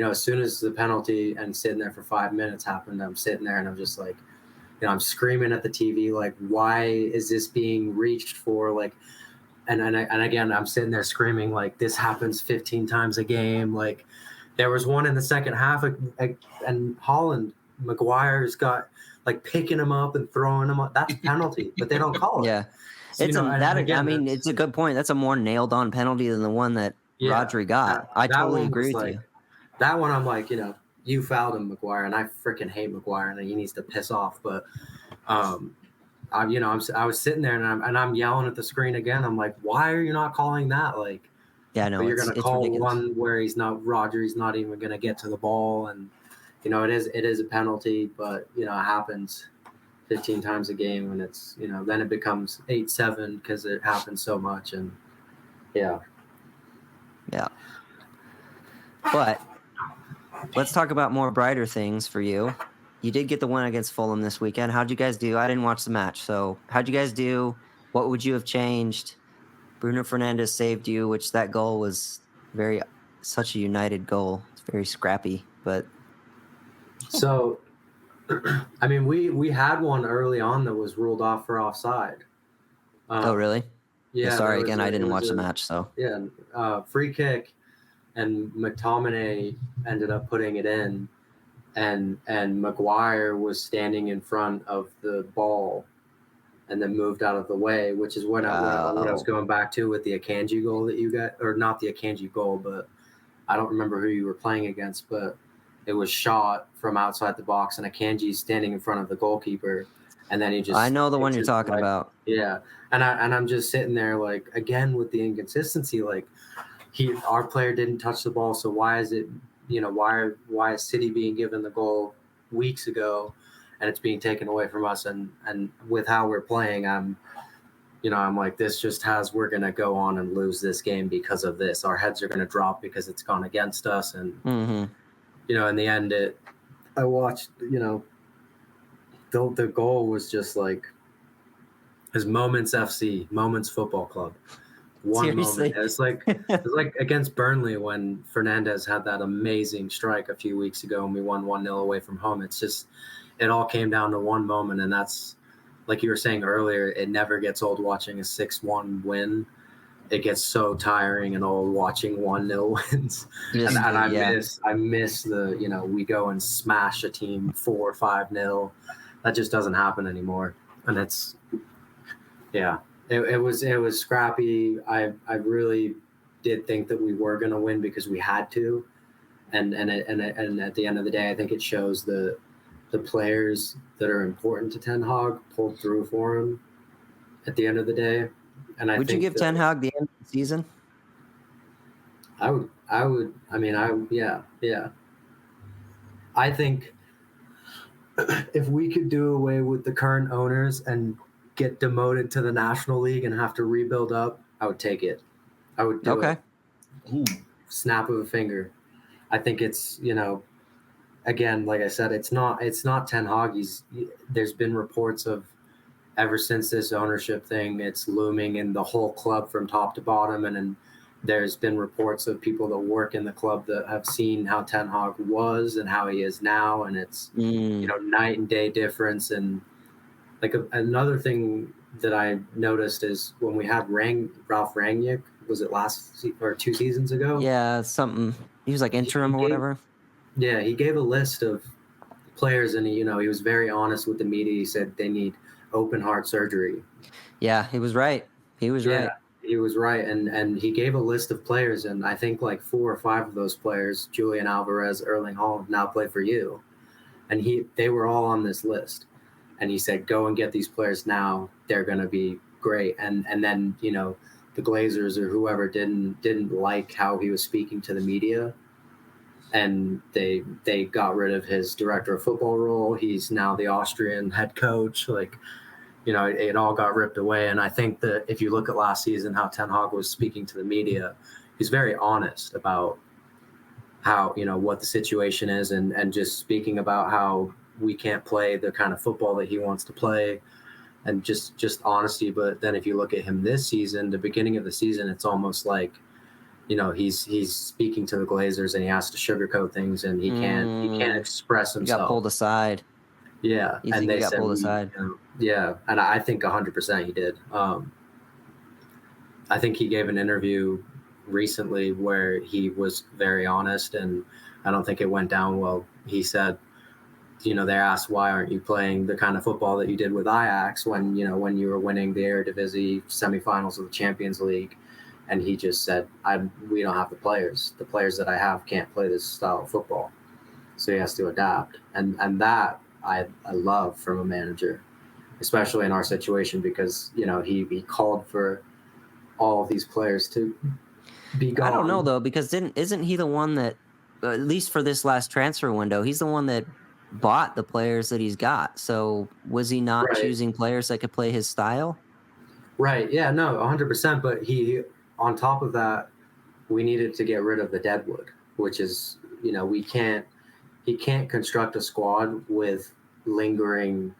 as soon as the penalty and sitting there for 5 minutes happened, I'm sitting there and I'm just like, I'm screaming at the TV, like, why is this being reached for? Like, and again, I'm sitting there screaming, like, this happens 15 times a game. Like, there was one in the second half, and Holland, Maguire's got like picking him up and throwing him up. That's penalty, but they don't call it. Yeah, So, it's a good point. That's a more nailed on penalty than the one that Rodri got. I totally agree with you. That one, I'm like, you fouled him, Maguire, and I freaking hate Maguire, and he needs to piss off. But, I was sitting there and I'm yelling at the screen again. I'm like, why are you not calling that? Like, yeah, no, you're going to call ridiculous. One where Rodri's not even going to get to the ball, and it is a penalty, but it happens 15 times a game, and it's then it becomes 8-7 because it happens so much, and yeah. But let's talk about more brighter things for you. you did get the win against Fulham this weekend. How'd you guys do? I didn't watch the match, so how'd you guys do? What would you have changed? Bruno Fernandes saved you, which that goal was such a united goal. It's very scrappy, but So, I mean, we had one early on that was ruled off for offside. oh really? Yeah. Sorry there was again, I it didn't was watch the match, so free kick, and McTominay ended up putting it in, and Maguire was standing in front of the ball, and then moved out of the way, which is what I was wow. going back to with the Akanji goal that you got, or not the Akanji goal, but I don't remember who you were playing against, but it was shot from outside the box, and Akanji's standing in front of the goalkeeper, and then he just I know the one hits you're it, talking like, about. yeah, and I'm just sitting there like, again with the inconsistency, like our player didn't touch the ball, so why is it, why is City being given the goal weeks ago, and it's being taken away from us, and with how we're playing, I'm like, this just we're going to go on and lose this game because of this. Our heads are going to drop because it's gone against us. And, in the end, I watched, the goal was just like his Moments FC, Moments Football Club. One Seriously? moment. It's like against Burnley when Fernandez had that amazing strike a few weeks ago and we won 1-0 away from home. It's just, it all came down to one moment, and that's, like you were saying earlier, it never gets old watching a 6-1 win. It gets so tiring and old watching 1-0 wins. And I miss the, we go and smash a team 4 or 5-0. That just doesn't happen anymore. And it's, yeah, it was scrappy. I really did think that we were going to win because we had to. And at the end of the day, I think it shows the players that are important to Ten Hag pulled through for him at the end of the day. And would you give Ten Hag the end of the season? I would. I mean, yeah. I think if we could do away with the current owners and get demoted to the National League and have to rebuild up, I would take it. I would do it. Ooh. Snap of a finger. I think it's, again, like I said, it's not Ten Hag. There's been reports of, ever since this ownership thing, it's looming in the whole club from top to bottom. And there's been reports of people that work in the club that have seen how Ten Hag was and how he is now. And it's, night and day difference. And like another thing that I noticed is when we had Ralph Rangnick, was it last or 2 seasons ago? Yeah, something. He was like interim or whatever. Yeah, he gave a list of players, and he was very honest with the media. He said they need open heart surgery. Yeah, he was right. He was right. He was right, and he gave a list of players, and I think like 4 or 5 of those players, Julian Alvarez, Erling Haaland, now play for you, and they were all on this list, and he said, go and get these players now. They're going to be great, and then the Glazers or whoever didn't like how he was speaking to the media. And they got rid of his director of football role. He's now the Austrian head coach. Like, it all got ripped away. And I think that if you look at last season, how Ten Hag was speaking to the media, he's very honest about how, what the situation is, and just speaking about how we can't play the kind of football that he wants to play, and just honesty. But then if you look at him this season, the beginning of the season, it's almost like, he's speaking to the Glazers and he has to sugarcoat things, and he can't express himself. He got pulled aside. Yeah, and they got pulled aside. Yeah, and I think 100% he did. I think he gave an interview recently where he was very honest, and I don't think it went down well. He said, they asked, why aren't you playing the kind of football that you did with Ajax when you were winning the Eredivisie semifinals of the Champions League? And he just said, we don't have the players. The players that I have can't play this style of football. So he has to adapt. And that I love from a manager, especially in our situation, because, he called for all of these players to be gone. I don't know, though, because isn't he the one that, at least for this last transfer window, he's the one that bought the players that he's got. So was he not choosing players that could play his style? Right. Yeah, no, 100%. But on top of that, we needed to get rid of the deadwood, which is, we can't. can't construct a squad with lingering,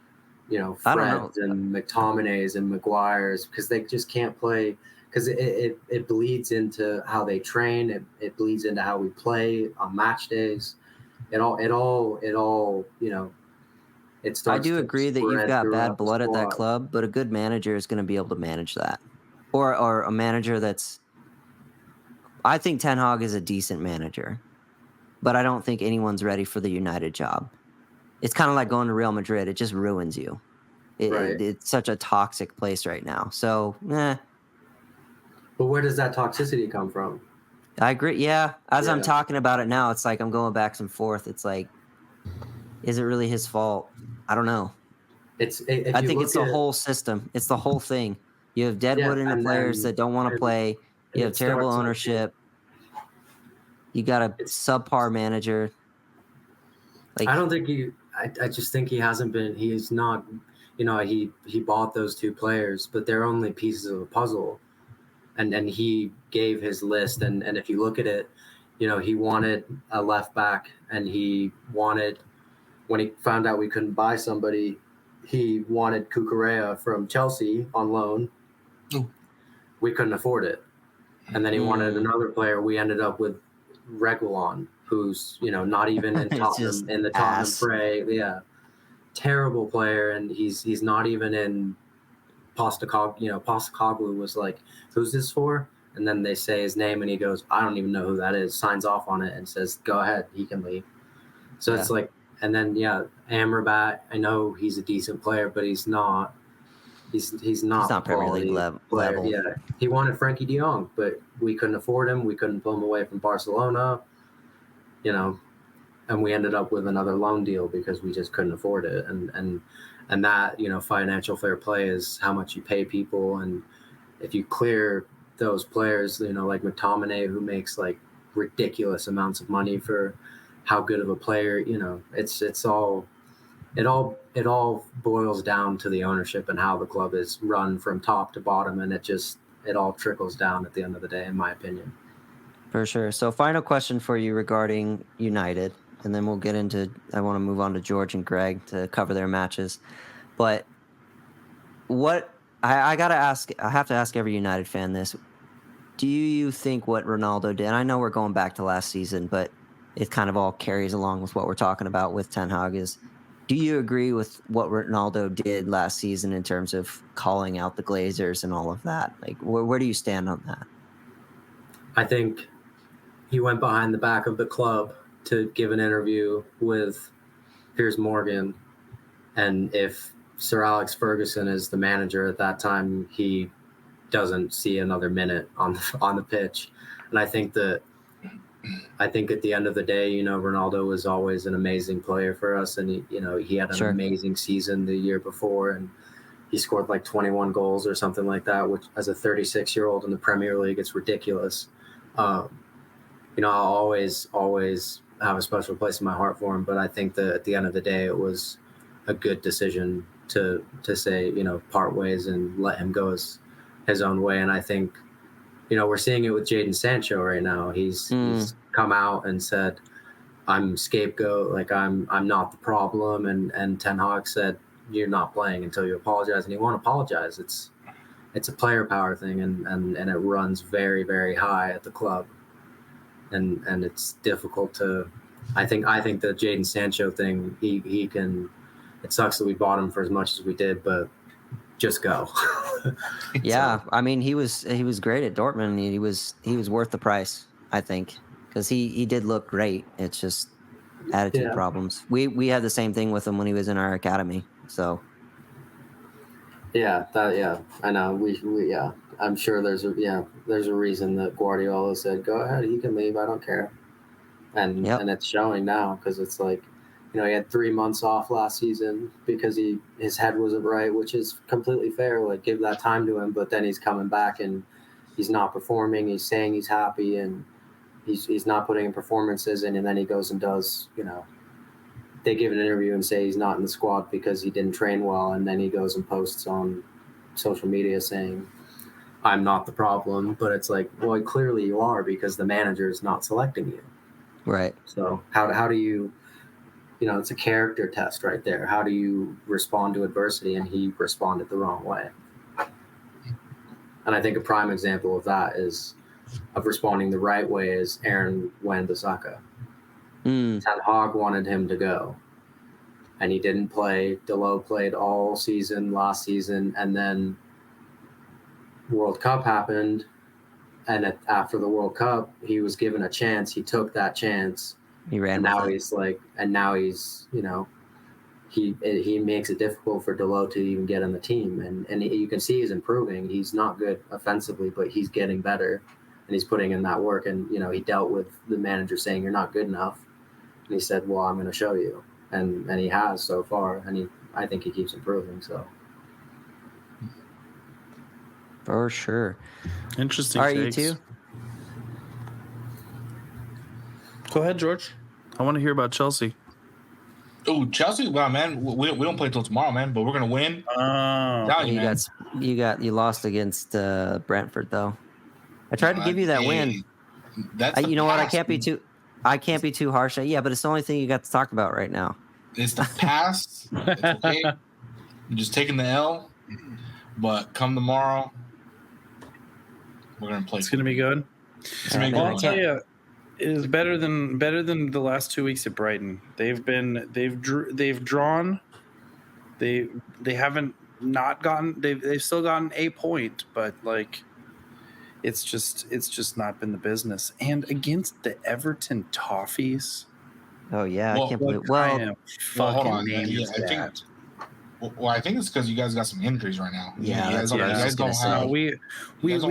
I don't know. Freds and McTominays and McGuires, because they just can't play. Because it bleeds into how they train. It bleeds into how we play on match days. It all it starts. I do to agree that you've spread got bad throughout the blood at that squad. club, but a good manager is going to be able to manage that, or a manager that's. I think Ten Hag is a decent manager, but I don't think anyone's ready for the United job. It's kind of like going to Real Madrid; it just ruins you. Right. It's such a toxic place right now. So, But where does that toxicity come from? I agree. Yeah, as I'm Yeah. talking about it now, it's like I'm going back and forth. It's like, is it really his fault? I don't know. I think it's the whole system. It's the whole thing. You have Deadwood in the players that don't want to play. You have terrible ownership. You got a subpar manager. Like, I don't think I just think he hasn't been. He's not. He bought those two players, but they're only pieces of a puzzle. And he gave his list, and if you look at it, he wanted a left back, and he wanted, when he found out we couldn't buy somebody, he wanted Cucurella from Chelsea on loan. Ooh. We couldn't afford it, and then he wanted another player. We ended up with Reguilon, who's not even in Tottenham, in the Tottenham fray. Yeah, terrible player, and he's not even in Postecoglou was like, "Who's this for?" And then they say his name, and he goes, "I don't even know who that is." Signs off on it and says, "Go ahead, he can leave." So it's like, and then Amrabat. I know he's a decent player, but he's not. He's not Premier League level. Yeah, he wanted Frankie De Jong, but we couldn't afford him. We couldn't pull him away from Barcelona. And we ended up with another loan deal because we just couldn't afford it. And that, financial fair play is how much you pay people. And if you clear those players, like McTominay, who makes like ridiculous amounts of money for how good of a player, it all boils down to the ownership and how the club is run from top to bottom. And it all trickles down at the end of the day, in my opinion. For sure. So final question for you regarding United, and then we'll get into, I want to move on to George and Greg to cover their matches. But I got to ask, I have to ask every United fan this. Do you think what Ronaldo did, and I know we're going back to last season, but it kind of all carries along with what we're talking about with Ten Hag, is, do you agree with what Ronaldo did last season in terms of calling out the Glazers and all of that? Like, where do you stand on that? I think he went behind the back of the club to give an interview with Piers Morgan. And if Sir Alex Ferguson is the manager at that time, he doesn't see another minute on the pitch. And I think at the end of the day, Ronaldo was always an amazing player for us. And he had an amazing season the year before, and he scored like 21 goals or something like that, which as a 36-year-old in the Premier League, it's ridiculous. I'll always have a special place in my heart for him. But I think that at the end of the day, it was a good decision to say, part ways and let him go his own way. And I think, we're seeing it with Jadon Sancho right now. He's come out and said, "I'm scapegoat. Like I'm not the problem." And Ten Hag said, "You're not playing until you apologize." And he won't apologize. It's a player power thing, and it runs very, very high at the club. And it's difficult to. I think the Jadon Sancho thing, he can. It sucks that we bought him for as much as we did, but just go. Yeah, I mean, he was great at Dortmund. He was worth the price, I think, because he did look great. It's just attitude problems. We had the same thing with him when he was in our academy. So. Yeah, I know. I'm sure there's a reason that Guardiola said, "Go ahead, he can leave. I don't care," and it's showing now, because it's like, he had 3 months off last season because his head wasn't right, which is completely fair. Like, give that time to him, but then he's coming back and he's not performing. He's saying he's happy and he's not putting in performances, and then he goes and does, they give an interview and say he's not in the squad because he didn't train well, and then he goes and posts on social media saying, "I'm not the problem." But it's like, well, clearly you are, because the manager is not selecting you. Right. So how do you it's a character test right there. How do you respond to adversity? And he responded the wrong way. And I think a prime example of that of responding the right way is Aaron Wan-Bissaka. Ten Hag wanted him to go, and he didn't play. Delo played all season last season, and then World Cup happened, and after the World Cup, he was given a chance. He took that chance. He ran. And now he's he makes it difficult for Delo to even get on the team, and you can see he's improving. He's not good offensively, but he's getting better, and he's putting in that work. And he dealt with the manager saying you're not good enough, and he said, "Well, I'm going to show you," and he has so far, and I think he keeps improving. So for sure. Interesting. All right, you two. Go ahead, George. I want to hear about Chelsea. Oh, Chelsea! Wow, man, we don't play till tomorrow, man. But we're gonna win. You lost against Brentford, though. I tried to give you that win. That's you know what? I can't be too harsh. Yeah, but it's the only thing you got to talk about right now. It's the past. It's okay. You're just taking the L. But come tomorrow, we're gonna play. It's gonna be good. I'll tell you. It is better than the last 2 weeks at Brighton. They've drawn. They haven't not gotten. They've still gotten a point, but like, it's just not been the business. And against the Everton Toffees. Oh yeah, I can't believe. Hold on. I think it's because you guys got some injuries right now. Yeah, you guys don't have. We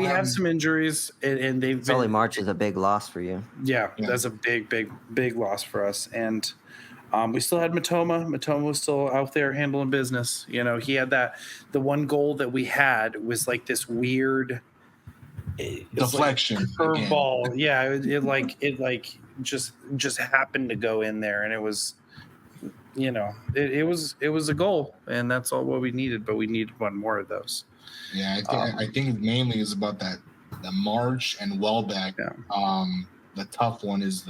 have some injuries, and they've been. Solly March is a big loss for you. Yeah, that's a big loss for us. And we still had Matoma. Matoma was still out there handling business. He had the one goal that we had was like this weird deflection curveball. Yeah, it just happened to go in there, and it was. It was a goal, and that's all what we needed. But we needed one more of those. Yeah, I think mainly is about that the March and Welbeck. Yeah. The tough one is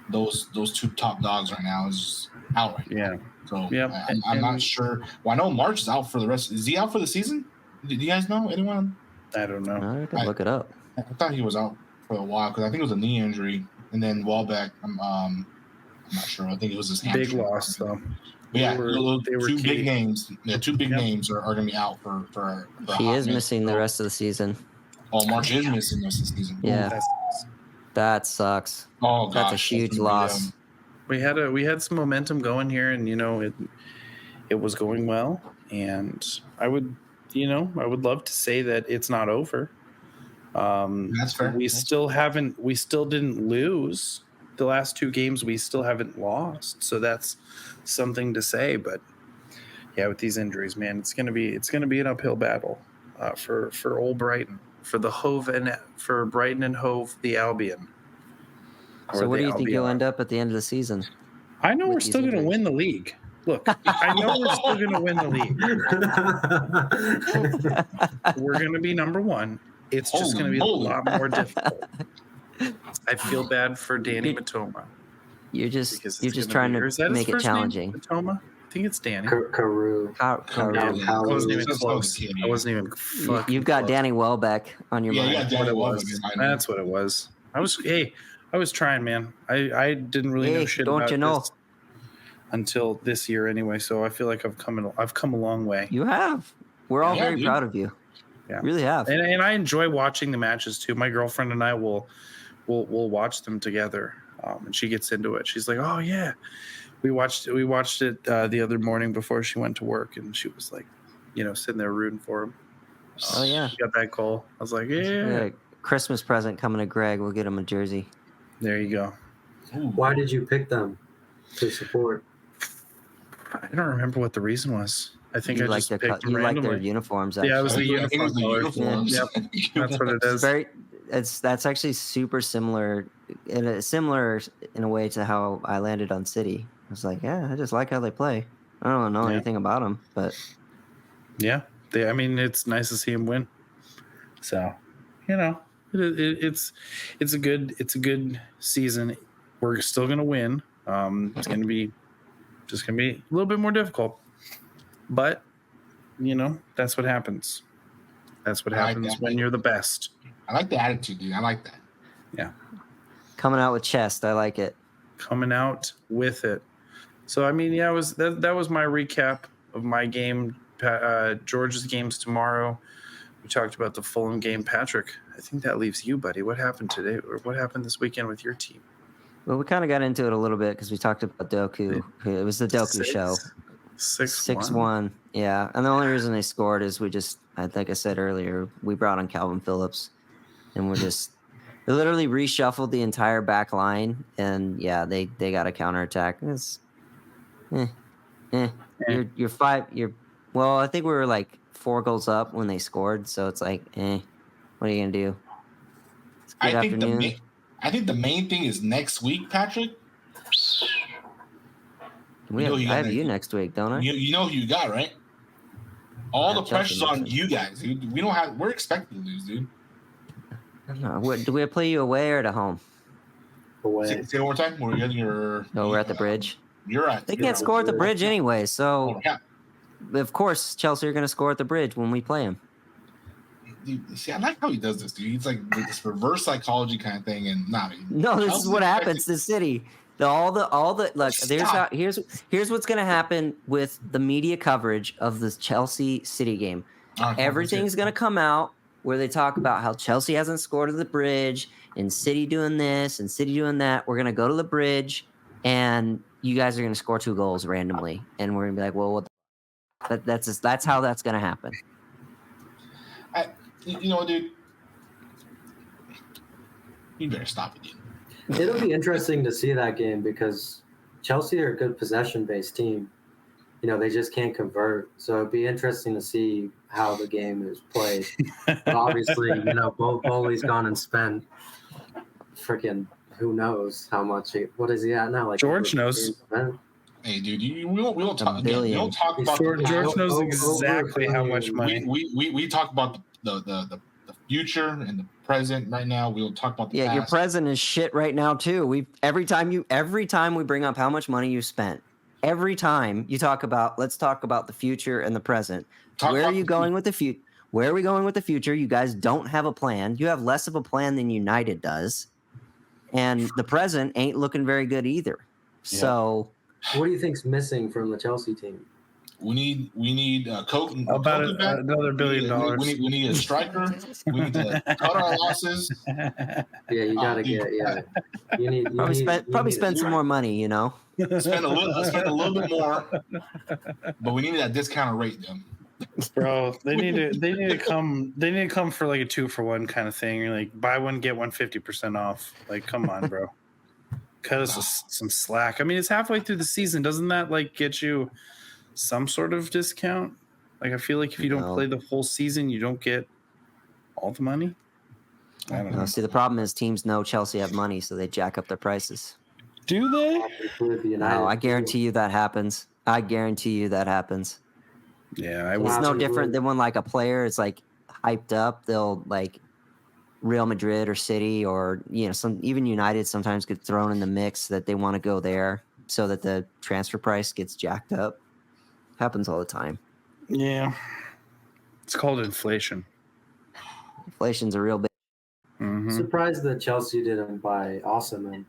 those two top dogs right now is out right now. So yeah, I'm not sure. Well, I know March is out for the rest. Is he out for the season? Do you guys know anyone? I don't know. I can look it up. I thought he was out for a while because I think it was a knee injury, and then Welbeck. I'm not sure. I think it was his big loss though. But yeah, two big names. Yeah, two big names are going to be out for he is missing the rest of the season. Oh, March is missing the rest of the season. Yeah, that sucks. Oh gosh, that's a huge loss. We had some momentum going here, and it was going well. And I would love to say that it's not over. That's fair. We still didn't lose. The last two games we still haven't lost, so that's something to say. But yeah, with these injuries, man, it's gonna be an uphill battle for old Brighton, for the Hove and for Brighton and Hove, the Albion. So what do you think you'll end up at the end of the season? I know we're still gonna win the league. Look, I know we're still gonna win the league. We're gonna be number one. It's just gonna be a lot more difficult. I feel bad for Danny Matoma. You're just trying to make it challenging. Matoma? I think it's Danny. Carew. I wasn't even close. I wasn't even fucking You've got close. Danny Welbeck on your mind. Yeah, Danny Welbeck. That's what it was. I was trying, man. I didn't really know shit about this until this year anyway, so I feel like I've come a long way. You have. We're all very proud of you. Yeah. Really have. And I enjoy watching the matches too. My girlfriend and I will watch them together, and she gets into it. She's like, "Oh yeah, we watched it the other morning before she went to work," and she was like, sitting there rooting for him. Oh yeah, she got that goal. I was like, yeah. Christmas present coming to Greg. We'll get him a jersey. There you go. Ooh. Why did you pick them to support? I don't remember what the reason was. I think I just picked them randomly. You like their uniforms. Actually. Yeah, it was the uniform. Yep, that's what it is. That's actually super similar, similar in a way to how I landed on City. I was like, I just like how they play. I don't know anything about them, but yeah, it's nice to see them win. So, it's a good season. We're still gonna win. It's gonna be Just going to be a little bit more difficult. But, that's what happens. That's what happens when you're the best. I like the attitude, dude. I like that. Yeah. Coming out with chest. I like it. Coming out with it. So, I mean, yeah, that was my recap of my game. George's games tomorrow. We talked about the Fulham game. Patrick, I think that leaves you, buddy. What happened today, or what happened this weekend with your team? Well, we kind of got into it a little bit because we talked about Doku. It was the Doku show. 6-1. Yeah. And the only reason they scored is like I said earlier, we brought on Calvin Phillips, and they literally reshuffled the entire back line, and yeah, they got a counterattack. It's You're well, I think we were like 4 goals up when they scored, so it's like, what are you gonna do? It's good afternoon. I think the main thing is next week, Patrick. I have you next week, don't I? You know who you got, right? All the pressure's on you guys, dude. We're expected to lose, dude. No, do we play you away or at home? Away. Say it one more time. We're at the bridge. You're right. They can't score at the bridge anyway, so of course Chelsea are going to score at the bridge when we play them. Dude, see, I like how he does this, dude. It's like this reverse psychology kind of thing, and this is what happens to City. All the look. Here's what's going to happen with the media coverage of this Chelsea City game. Everything's going to come out where they talk about how Chelsea hasn't scored at the bridge and City doing this and City doing that. We're going to go to the bridge and you guys are going to score 2 goals randomly, and we're going to be like, well, that's how that's going to happen. Dude, you better stop it, dude. It'll be interesting to see that game because Chelsea are a good possession-based team. They just can't convert. So it'd be interesting to see how the game is played. But obviously, Bowley's gone and spent freaking who knows how much. What is he at now? Like George knows. Hey, dude, we don't talk. We don't talk about. George knows exactly how much money. We talk about the future and the present right now. We'll talk about the past. Your present is shit right now too. Every time we bring up how much money you spent, every time you talk about, let's talk about the future and the present. Where are you going with the future? Where are we going with the future? You guys don't have a plan. You have less of a plan than United does, and the present ain't looking very good either. Yeah. So, what do you think's missing from the Chelsea team? We need Coke. About another $1 billion. We need a striker. We need to cut our losses. Yeah, you gotta get. Yeah, you need probably spend some more money. Spend a little bit more, but we need that discounted rate, though. Bro, they need to come for like a 2-for-1 kind of thing. You're like buy one get one 50% off. Like, come on, bro. Cut us some slack. I mean, it's halfway through the season. Doesn't that like get you some sort of discount? Like, I feel like if you don't play the whole season, you don't get all the money. I don't know. See, the problem is teams know Chelsea have money, so they jack up their prices. Do they? No, I guarantee you that happens. Yeah, it's no different than when like a player is like hyped up. They'll like Real Madrid or City or even United sometimes get thrown in the mix that they want to go there so that the transfer price gets jacked up. Happens all the time. Yeah, it's called inflation. Inflation's a real big. Mm-hmm. Surprised that Chelsea didn't buy Osimhen.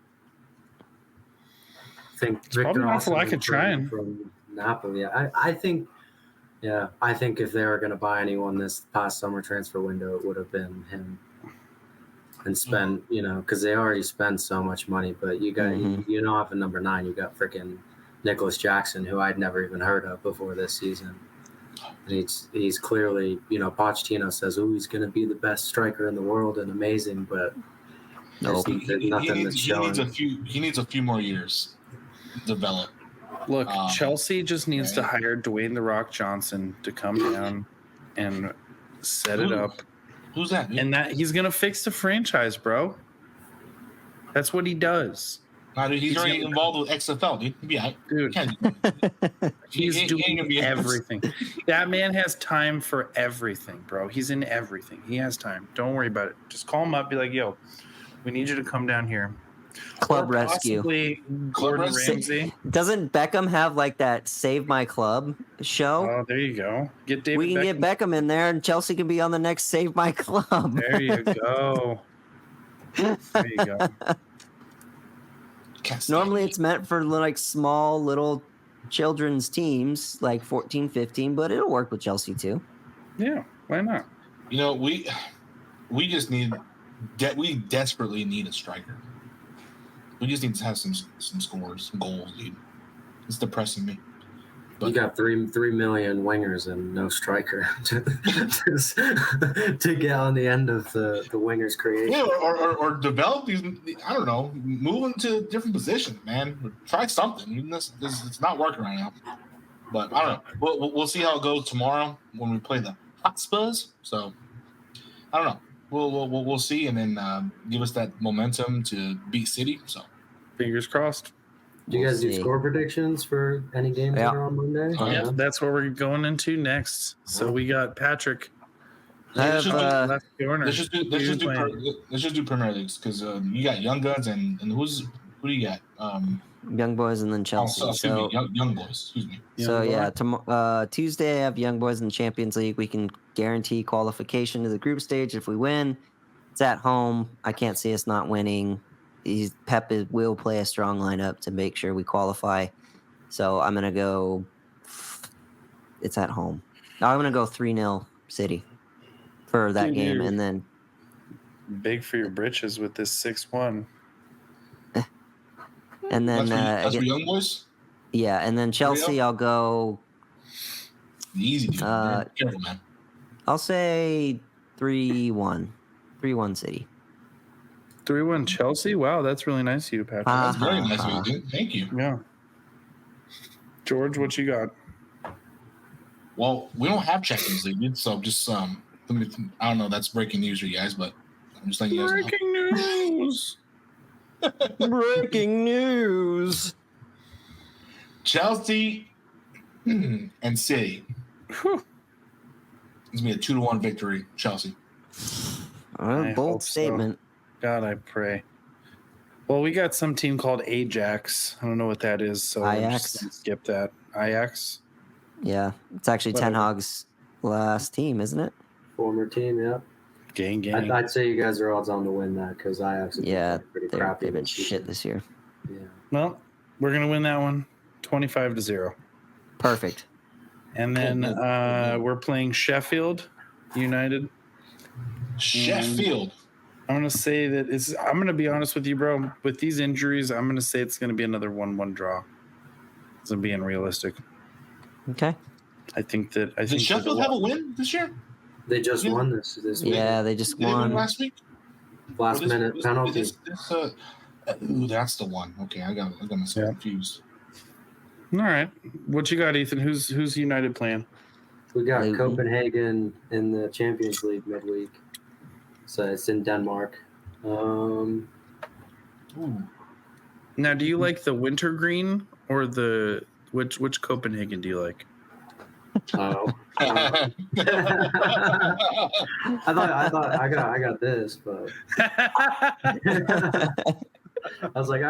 I think it's Victor Osimhen like it trying from Napoli. I think if they were going to buy anyone this past summer transfer window, it would have been him. And spend, because they already spent so much money. But you got, you don't have a number 9. You got freaking Nicholas Jackson, who I'd never even heard of before this season. And he's clearly, Pochettino says, he's going to be the best striker in the world and amazing, but he needs a few more years to develop. Look, Chelsea just needs to hire Dwayne "The Rock" Johnson to come down and set it up. Who's that? Dude? And that he's going to fix the franchise, bro. That's what he does. No, dude, he's already involved with XFL, dude. Dude, he's doing everything. That man has time for everything, bro. He's in everything. He has time. Don't worry about it. Just call him up. Be like, yo, we need you to come down here Club Or rescue. possibly Gordon rescue. Ramsay. Doesn't Beckham have like that Save My Club show? Oh, there you go. Get David We can Beckham. get Beckham in there, and Chelsea can be on the next Save My Club. There you go. There you go. Normally it's meant for like small little children's teams, like 14, 15, but it'll work with Chelsea too. Yeah, why not? You know, we just need we desperately need a striker. We just need to have some scores, some goals, dude. It's depressing me. You got 3 million wingers and no striker to get on the end of the wingers creation. Yeah, or develop these. I don't know, move into different positions, man. Try something. It's not working right now. But I don't know. We'll see how it goes tomorrow when we play the Hotspurs. So I don't know. We'll see, and then give us that momentum to beat City. So Fingers crossed. Do you guys do score predictions for any games that are on Monday? Oh, yeah. That's what we're going into next. So we got Patrick. I have, left corner. Let's just do Premier Leagues because you got Young Guns and who do you got? Young Boys and then Chelsea. Young Boys. Excuse me. Tuesday I have Young Boys in the Champions League. We can guarantee qualification to the group stage if we win. It's at home. I can't see us not winning. Pep will play a strong lineup to make sure we qualify. So I'm gonna go. It's at home. I'm gonna go 3-0 City for that game, and then big for your britches with this 6-1. And then that's for Young Boys. Yeah, and then Chelsea, I'll go. Easy, dude. Careful, man. I'll say 3-1. 3-1 City. 3-1 Chelsea? Wow, that's really nice of you, Patrick. That's very nice of you, dude. Thank you. Yeah. George, what you got? Well, we don't have Champions League, dude, so just I don't know, that's breaking news for you guys, but I'm just letting you guys know. Breaking news. Breaking news. Chelsea and City. Whew. It's going to be a 2-1 victory, Chelsea. I Bold hope so. statement. God, I pray. Well, we got some team called Ajax. I don't know what that is, so I'm just gonna skip that. Ajax? Yeah, it's actually Ten Hag's last team, isn't it? Former team, yeah. Gang. I'd say you guys are odds on to win that because Ajax is pretty crappy. They've been shit this year. Yeah. Well, we're going to win that one 25-0. Perfect. And then we're playing Sheffield United. Sheffield. I'm going to say that I'm going to be honest with you, bro. With these injuries, I'm going to say it's going to be another 1-1 draw. Because I'm being realistic. Okay. I think Did Sheffield have a win this year? They just won this week. Yeah, they just won last week. Last minute penalty. Ooh, that's the one. Okay, I got myself confused. All right. What you got, Ethan? Who's United playing? We got Copenhagen in the Champions League midweek. So it's in Denmark. Ooh. Now, do you like the wintergreen or the which Copenhagen do you like? Oh. I thought I got this, but I was like,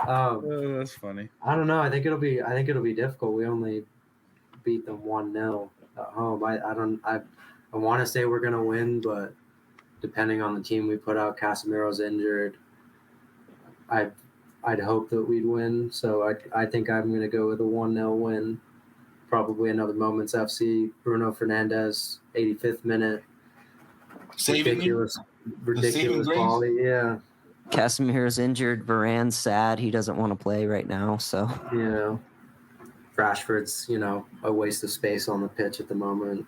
Oh, that's funny. I don't know. I think it'll be difficult. We only beat them 1-0 at home. I want to say we're gonna win, but depending on the team we put out, Casemiro's injured. I'd hope that we'd win, so I think I'm gonna go with a 1-0 win. Probably another Moments FC. Bruno Fernandes, 85th minute. Ridiculous volley. Yeah. Casemiro's injured. Varane's sad. He doesn't want to play right now. So Rashford's a waste of space on the pitch at the moment.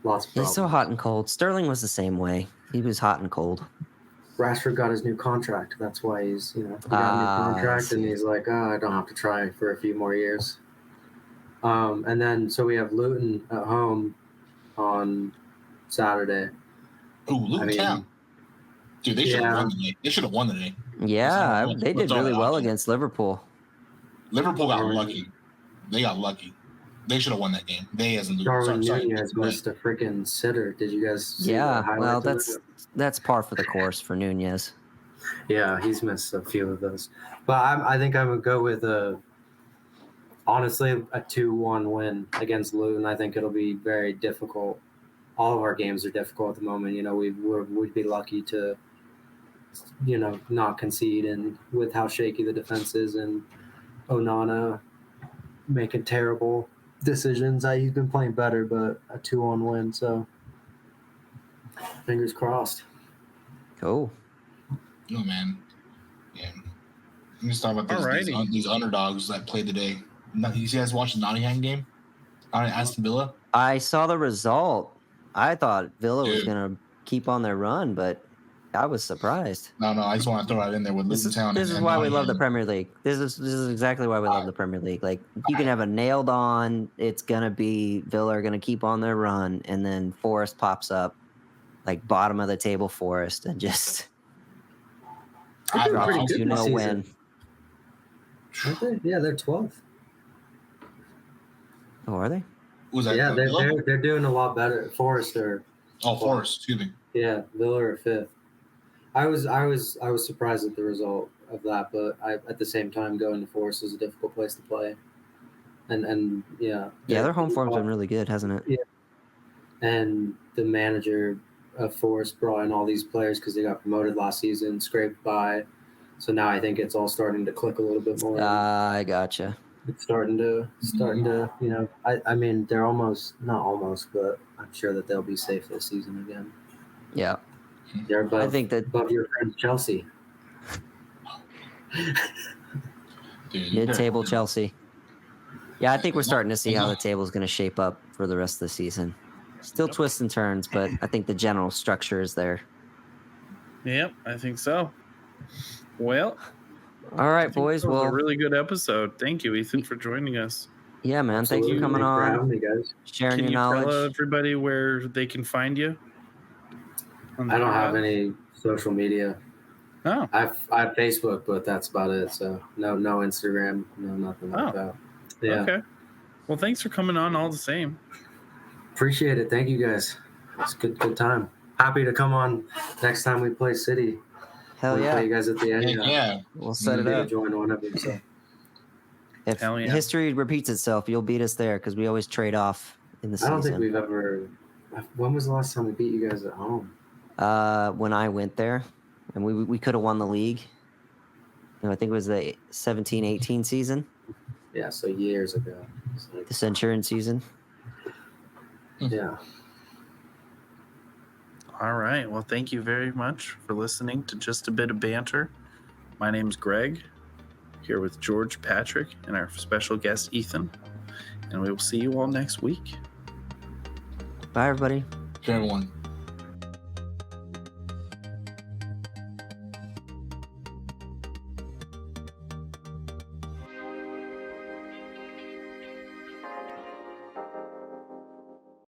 Lots of problems. He's so hot and cold. Sterling was the same way. He was hot and cold. Rashford got his new contract. That's why he's he got a new contract, and he's like, I don't have to try for a few more years. And then so we have Luton at home on Saturday. Ooh, Luton Town. Dude, they should have won the game. They should have won the game. Yeah, they did really well against Liverpool. Liverpool got lucky. They got lucky. They should have won that game. They as in Darwin Nunez missed a freaking sitter. Did you guys see the highlights? Well, that's par for the course for Nunez. Yeah, he's missed a few of those. But I think I'm going to go with honestly, a 2-1 win against Luton. I think it'll be very difficult. All of our games are difficult at the moment. You know, we'd be lucky to, you know, not concede, and with how shaky the defense is and Onana making terrible decisions. He's been playing better, but a 2-1 win. So fingers crossed. Cool. Oh man, yeah. I'm just talking about these underdogs that played today. You guys watched the Nottingham game? Aston Villa. I saw the result. I thought Villa was Dude. going to keep on their run, but I was surprised. No, I just want to throw that in there with Luton Town. This is why we love the Premier League. This is exactly why we love the Premier League. Like, you can have a nailed on. It's gonna be Villa are gonna keep on their run, and then Forest pops up, like bottom of the table Forest, and just pretty good this win. Aren't they? Yeah, they're 12th. Oh, are they? Was that Yeah, they're doing a lot better. Forest are. Oh, Forest. Excuse me. Yeah, Villa are 5th. I was surprised at the result of that, but at the same time, going to Forest is a difficult place to play, and yeah, their home form's been really good, hasn't it? Yeah, and the manager of Forest brought in all these players because they got promoted last season, scraped by, so now I think it's all starting to click a little bit more. I gotcha. It's starting to you know, I mean they're not almost, but I'm sure that they'll be safe this season again. Yeah. They're above, I think that above your friend Chelsea. Mid-table Chelsea. Yeah, I think we're starting to see how the table is going to shape up for the rest of the season. Still twists and turns, but I think the general structure is there. Yep, I think so. Well, all right, boys. Well, a really good episode. Thank you, Ethan, for joining us. Yeah, man. Thanks for coming on. For having me, guys. Sharing your knowledge. Can you tell everybody where they can find you? I don't have any social media. Oh. I have Facebook, but that's about it. So no Instagram, no nothing like that. Yeah. Okay. Well, thanks for coming on all the same. Appreciate it. Thank you guys. It's good time. Happy to come on next time we play City. Hell yeah. Play you guys at the end. Yeah. We'll set it up. Join one of them. So. If history repeats itself, you'll beat us there because we always trade off in the season. I don't think we've ever. When was the last time we beat you guys at home? When I went there, and we could have won the league. I think it was the 17-18 season. Yeah, so years ago. The Centurion season. Yeah. All right. Well, thank you very much for listening to Just a Bit of Banter. My name's Greg, here with George, Patrick, and our special guest, Ethan. And we will see you all next week. Bye, everybody. Everyone.